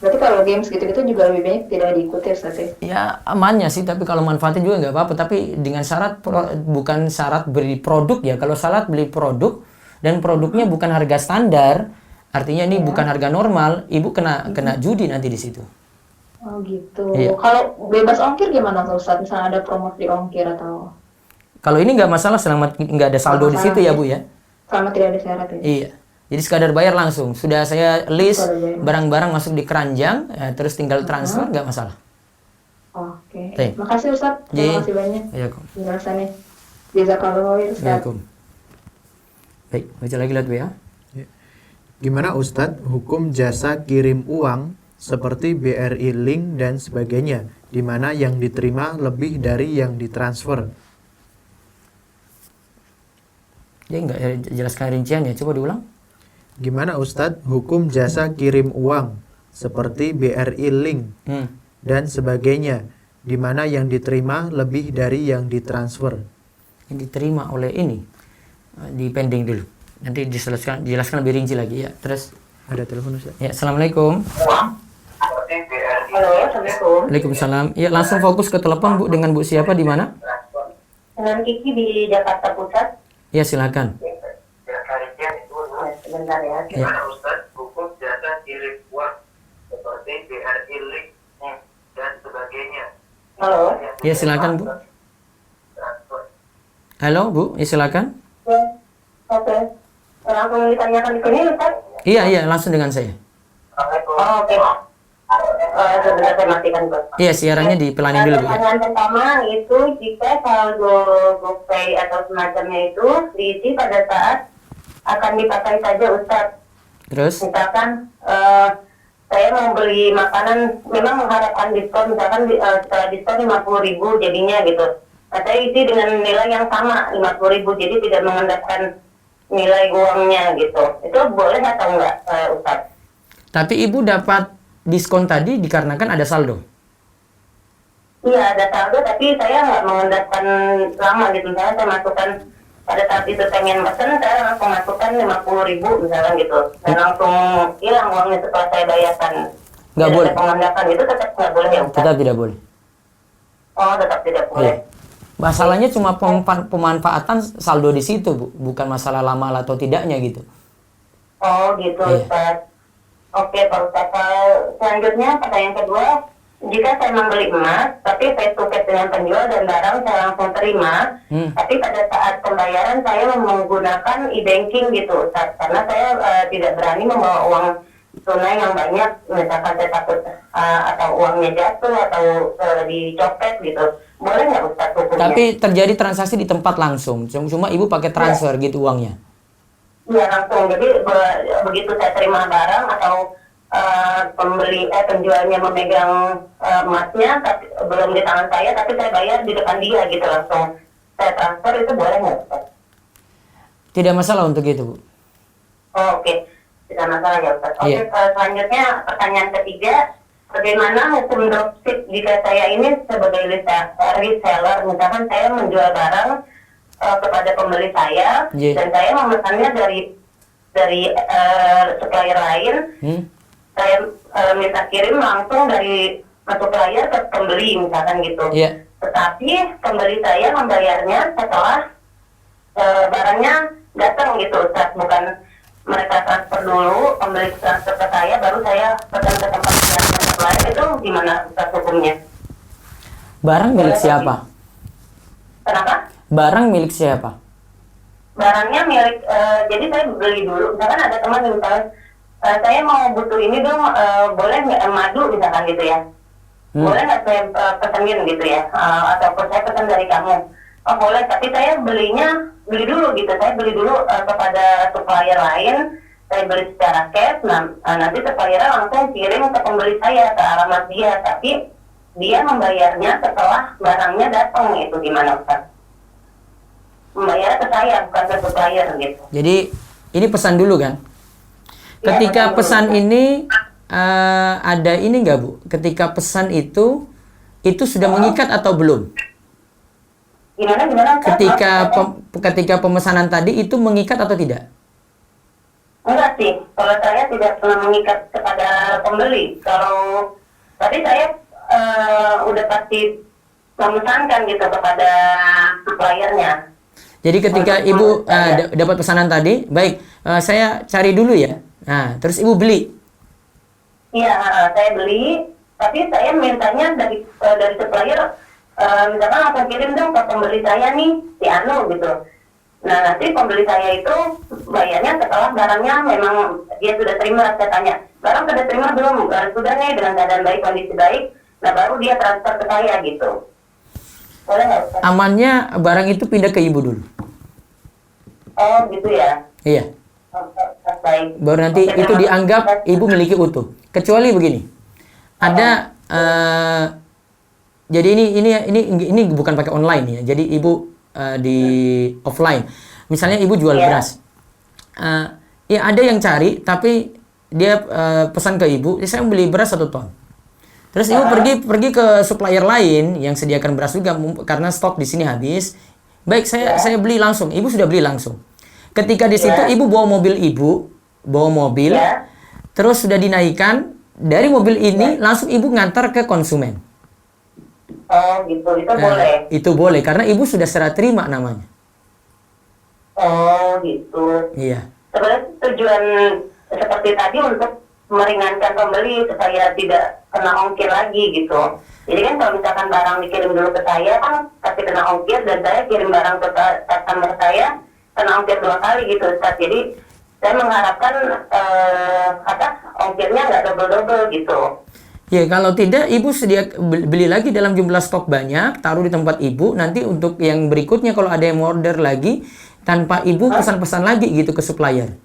Berarti kalau games gitu-gitu juga lebih banyak tidak diikuti Ustaz ya? Ya amannya sih, tapi kalau manfaatnya juga nggak apa-apa. Tapi dengan syarat bukan syarat beli produk ya. Kalau syarat beli produk dan produknya bukan harga standar, artinya ini bukan harga normal, ibu kena judi nanti di situ. Oh gitu. Iya. Kalau bebas ongkir gimana tuh Ustaz? Misalnya ada promosi ongkir atau? Kalau ini nggak masalah selama nggak ada saldo di situ ya Bu ya. Selama tidak ada syarat ya? Iya. Jadi sekadar bayar langsung. Sudah saya list barang-barang masuk di keranjang, terus tinggal transfer, nggak masalah. Oke. Baik. Makasih Ustaz. Terima kasih banyak Iya, penjelasannya. Jazakallahu khairan Ustaz. Assalamualaikum. Baik, baca lagi lihat Bu ya. Gimana Ustadz hukum jasa kirim uang seperti BRI Link dan sebagainya, di mana yang diterima lebih dari yang ditransfer? Dia nggak jelaskan rinciannya, coba diulang. Gimana Ustadz hukum jasa kirim uang seperti BRI Link dan sebagainya, di mana yang diterima lebih dari yang ditransfer? Yang diterima oleh ini di pending dulu. Nanti dijelaskan lebih rinci lagi ya. Terus Ada telepon Ustadz? ya, Assalamualaikum. Halo, Assalamualaikum. Waalaikumsalam. Ya, langsung fokus ke telepon Bu, dengan Bu siapa di mana? Dengan Kiki di Jakarta Pusat. Ya, silakan. Sebentar ya. Ya. Ustaz hukum jasa kirim uang seperti BRI Link dan sebagainya? Halo. Ya, silakan Bu. Halo Bu, ya silakan. Oke. Langsung ditanyakan di sini, Ustaz? Iya, langsung dengan saya. Oh, oke. Sebentar saya matikan, Bos. Iya, siarannya dipelanin dulu Bu ya. Pertanyaan pertama itu jika saldo GoPay atau semacamnya itu diisi pada saat akan dipakai saja, Ustaz. Terus? Misalkan saya mau beli makanan, memang mengharapkan diskon, misalkan setelah diskon 50.000 jadinya gitu. Nah, saya isi dengan nilai yang sama 50.000, jadi tidak mengendapkan nilai uangnya gitu. Itu boleh atau enggak, Ustaz? Tapi Ibu dapat diskon tadi dikarenakan ada saldo. Iya, ada saldo, tapi saya nggak mengendapkan lama gitu. Misalnya saya masukkan pada saat itu pengen pesen, saya langsung masukkan 50.000 misalnya gitu. Dan langsung hilang uangnya setelah saya bayarkan. Nggak Tidak boleh. ada pengendapan, itu tetap nggak boleh ya, Ustaz? Tetap tidak boleh. Oh, tetap tidak boleh. Iya. Masalahnya cuma pemanfaatan saldo di situ, Bu. Bukan masalah lama atau tidaknya gitu. Oh, gitu, Iya. Ustaz. Oke, Pak Ustaz. Selanjutnya, pertanyaan kedua, jika saya membeli emas, tapi face to face dengan penjual dan barang saya langsung terima, tapi pada saat pembayaran saya menggunakan e-banking gitu, Ustaz. Karena saya tidak berani membawa uang tunai yang banyak, misalkan saya takut atau uangnya jatuh atau dicopet gitu. Boleh nggak, Ustaz, hukumnya? Tapi terjadi transaksi di tempat langsung. Cuma Ibu pakai transfer gitu uangnya. Iya, langsung. Jadi begitu saya terima barang atau penjualnya memegang emasnya, tapi belum di tangan saya, tapi saya bayar di depan dia gitu, langsung saya transfer, itu boleh nggak, Ustaz? Tidak masalah untuk itu, Bu. Oh, oke. Tidak masalah ya, Ustaz. Oke, Iya. Selanjutnya pertanyaan ketiga, bagaimana hukum dropship jika saya ini sebagai reseller, misalkan saya menjual barang kepada pembeli saya, Iya. dan saya memesannya dari supplier lain, saya minta kirim langsung dari supplier ke pembeli misalkan gitu. Iya. Tetapi pembeli saya membayarnya setelah barangnya datang gitu, Ustaz. Bukan mereka transfer dulu, pembeli transfer ke saya, baru saya pesan ke tempat supplier. Itu gimana, Ustaz, hukumnya? Barang milik siapa? Kenapa? Barang milik siapa? Barangnya milik, jadi saya beli dulu. Misalkan ada teman yang misalnya, saya mau butuh ini dong, boleh nggak madu misalkan gitu ya? Boleh nggak saya pesenin gitu ya? Ataupun saya pesan dari kamu? Oh boleh, tapi saya beli dulu gitu. Saya beli dulu kepada supplier lain, saya beli secara cash, nanti suppliernya langsung kirim ke pembeli saya, ke alamat dia. Tapi dia membayarnya setelah barangnya datang, itu gimana, Ustaz? Membayar ke saya, bukan ke supplier gitu. Jadi ini pesan dulu kan? Ketika pesan ini ada ini nggak, Bu? Ketika pesan itu sudah mengikat atau belum? Gimana? Ketika pemesanan tadi itu mengikat atau tidak? Enggak sih, kalau saya tidak pernah mengikat kepada pembeli. Kalau tadi saya udah pasti memesankan gitu kepada suppliernya. Jadi ketika Ibu dapat pesanan tadi, baik, saya cari dulu ya. Nah, terus Ibu beli. Iya, saya beli, tapi saya mintanya dari supplier, misalkan langsung kirim dong ke pembeli saya nih, si Anu gitu. Nah, nanti pembeli saya itu bayarnya setelah barangnya memang dia sudah terima. Saya tanya, barang sudah terima belum? Barang sudah nih, dengan keadaan baik, kondisi baik. Nah, baru dia transfer ke saya gitu. Boleh nggak, Ustaz? Amannya barang itu pindah ke Ibu dulu. Oh, gitu ya. Iya. Oh, baik. Baru nanti Oke, itu terima dianggap kasih. Ibu miliki utuh. Kecuali begini. Ada jadi ini bukan pakai online ya. Jadi Ibu di offline. Misalnya Ibu jual Iya. beras. Ya ada yang cari tapi dia pesan ke Ibu, saya beli beras 1 ton. Terus Ibu pergi ke supplier lain yang sediakan beras juga karena stok di sini habis. Baik, saya beli langsung. Ibu sudah beli langsung. Ketika di situ Ibu bawa mobil Ya. terus sudah dinaikkan dari mobil ini langsung Ibu ngantar ke konsumen. Oh, gitu. Itu boleh. Itu boleh karena Ibu sudah serah terima namanya. Oh, gitu. Iya. Sebenarnya tujuan seperti tadi untuk meringankan pembeli supaya tidak kena ongkir lagi gitu. Jadi kan kalau misalkan barang dikirim dulu ke saya kan pasti kena ongkir, dan saya kirim barang ke customer saya kena ongkir 2 kali gitu, Ustaz. Jadi saya mengharapkan ongkirnya nggak double-double gitu. Ya, kalau tidak Ibu beli lagi dalam jumlah stok banyak, taruh di tempat Ibu, nanti untuk yang berikutnya kalau ada yang order lagi, tanpa Ibu pesan-pesan lagi gitu ke supplier.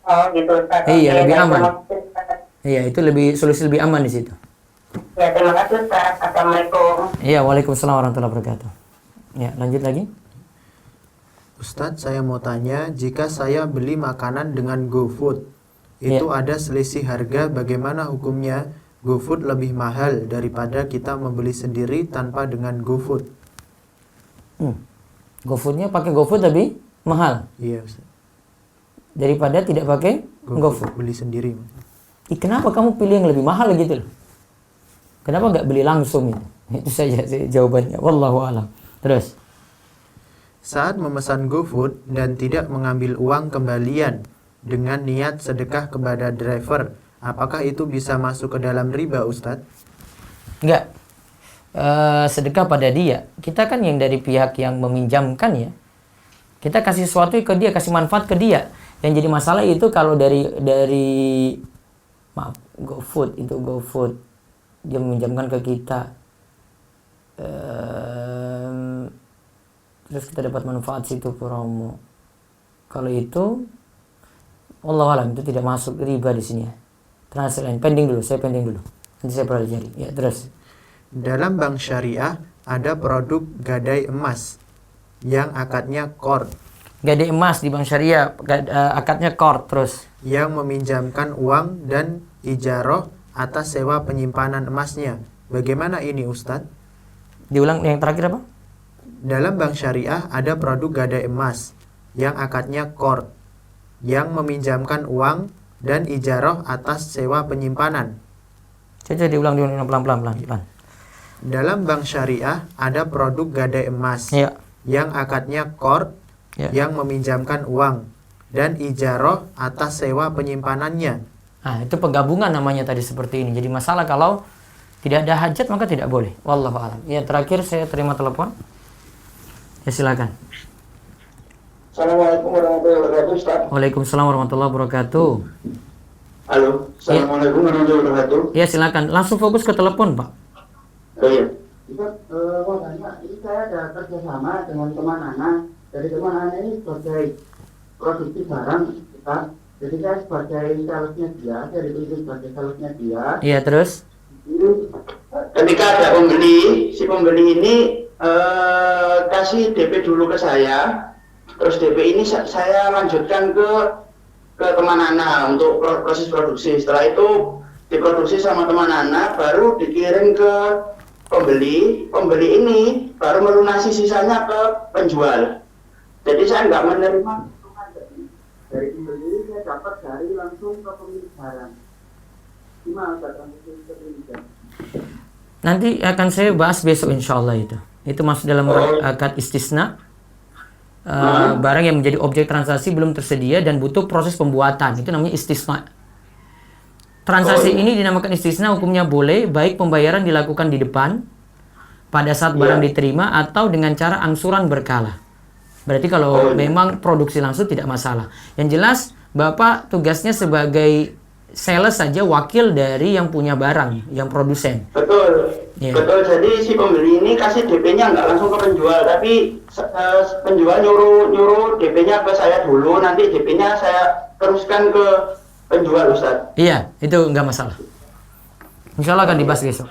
Oh, gitu, Ustaz. Iya, Oke, lebih baik, aman. terima kasih, Ustaz. Iya, itu solusi lebih aman di situ. Ya, terima kasih, Ustaz. Assalamualaikum. Iya, waalaikumsalam warahmatullahi wabarakatuh. Ya, lanjut lagi. Ustadz, saya mau tanya, jika saya beli makanan dengan GoFood, itu ada selisih harga, bagaimana hukumnya? GoFood lebih mahal daripada kita membeli sendiri tanpa dengan GoFood. GoFoodnya pakai GoFood lebih mahal Iya, Ustadz. daripada tidak pakai GoFood. Beli sendiri. Kenapa kamu pilih yang lebih mahal gitu loh? Kenapa nggak beli langsung itu? Itu saja jawabannya. Wallahu a'lam. Terus. Saat memesan GoFood dan tidak mengambil uang kembalian dengan niat sedekah kepada driver, apakah itu bisa masuk ke dalam riba, Ustadz? Enggak. Sedekah pada dia. Kita kan yang dari pihak yang meminjamkan ya. Kita kasih sesuatu ke dia, kasih manfaat ke dia. Yang jadi masalah itu kalau dari GoFood dia meminjamkan ke kita. Terus kita dapat manfaat situ promo. Kalau itu wallahualam itu tidak masuk riba di sini ya. Transaksi lain pending dulu, saya pending dulu. Nanti saya pelajari. Ya, terus. Dalam bank syariah ada produk gadai emas yang akadnya qard, Gadai emas di bank syariah, akadnya qard terus. yang meminjamkan uang dan ijaroh atas sewa penyimpanan emasnya. Bagaimana ini, Ustadz? Diulang yang terakhir apa? Dalam bank syariah ada produk gadai emas yang akadnya qard, yang meminjamkan uang dan ijaroh atas sewa penyimpanan. Coba diulang pelan-pelan. Dalam bank syariah ada produk gadai emas Ya. yang akadnya qard, Ya. yang meminjamkan uang dan ijaroh atas sewa penyimpanannya. Nah, itu penggabungan namanya tadi seperti ini. Jadi masalah kalau tidak ada hajat maka tidak boleh. Wallahu a'lam. Ya, terakhir saya terima telepon. Ya, silakan. Assalamualaikum warahmatullahi wabarakatuh, Ustaz. Waalaikumsalam warahmatullahi wabarakatuh. Halo, Assalamualaikum warahmatullahi wabarakatuh. Ya, silakan. Langsung fokus ke telepon, Pak. Oh iya. Ustaz, mau tanya, ini saya ada kerjasama dengan teman anak. Dari teman anak ini sebagai produksi barang kita. Jadi saya sebagai salesnya dia, dari itu sebagai salesnya dia. Iya, terus. Ketika ada pembeli, si pembeli ini kasih DP dulu ke saya. Terus DP ini saya lanjutkan ke teman anak untuk proses produksi. Setelah itu diproduksi sama teman anak, baru dikirim ke pembeli ini baru melunasi sisanya ke penjual. Jadi saya nggak menerima dari pembeli, saya dapat dari langsung ke pemilik barang. Gimana transisi seperti ini? Nanti akan saya bahas besok insya Allah itu. Itu masuk dalam akad istisna. Barang yang menjadi objek transaksi belum tersedia dan butuh proses pembuatan. Itu namanya istisna. Transaksi ini dinamakan istisna, hukumnya boleh baik pembayaran dilakukan di depan pada saat barang diterima atau dengan cara angsuran berkala. Berarti kalau memang produksi langsung tidak masalah. Yang jelas Bapak tugasnya sebagai sales saja, wakil dari yang punya barang, yang produsen. Betul. Betul, jadi si pembeli ini kasih DP-nya nggak langsung ke penjual, tapi penjual nyuruh DP-nya ke saya dulu, nanti DP-nya saya teruskan ke penjual, Ustaz. Iya, itu nggak masalah. Insya Allah akan dibahas besok.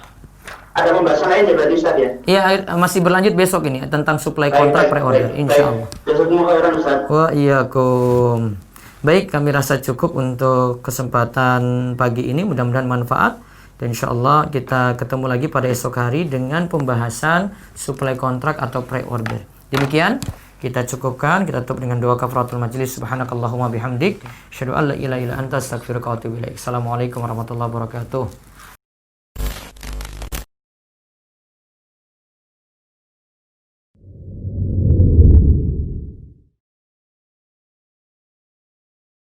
Ada pembahasan lain ya berarti, Ustaz ya? Iya, masih berlanjut besok ini tentang supply kontrak pre-order, insya Allah. Besok khairan, Ustaz. Wa'iyyakum. Baik, kami rasa cukup untuk kesempatan pagi ini, mudah-mudahan manfaat. Dan insya Allah kita ketemu lagi pada esok hari dengan pembahasan supply kontrak atau pre-order. Demikian, kita cukupkan, kita tutup dengan doa kafaratul majlis. Subhanakallahumma bihamdik, asyhadu an la ilaha illa anta, astaghfiruka wa atubu ilaik. Assalamualaikum warahmatullahi wabarakatuh.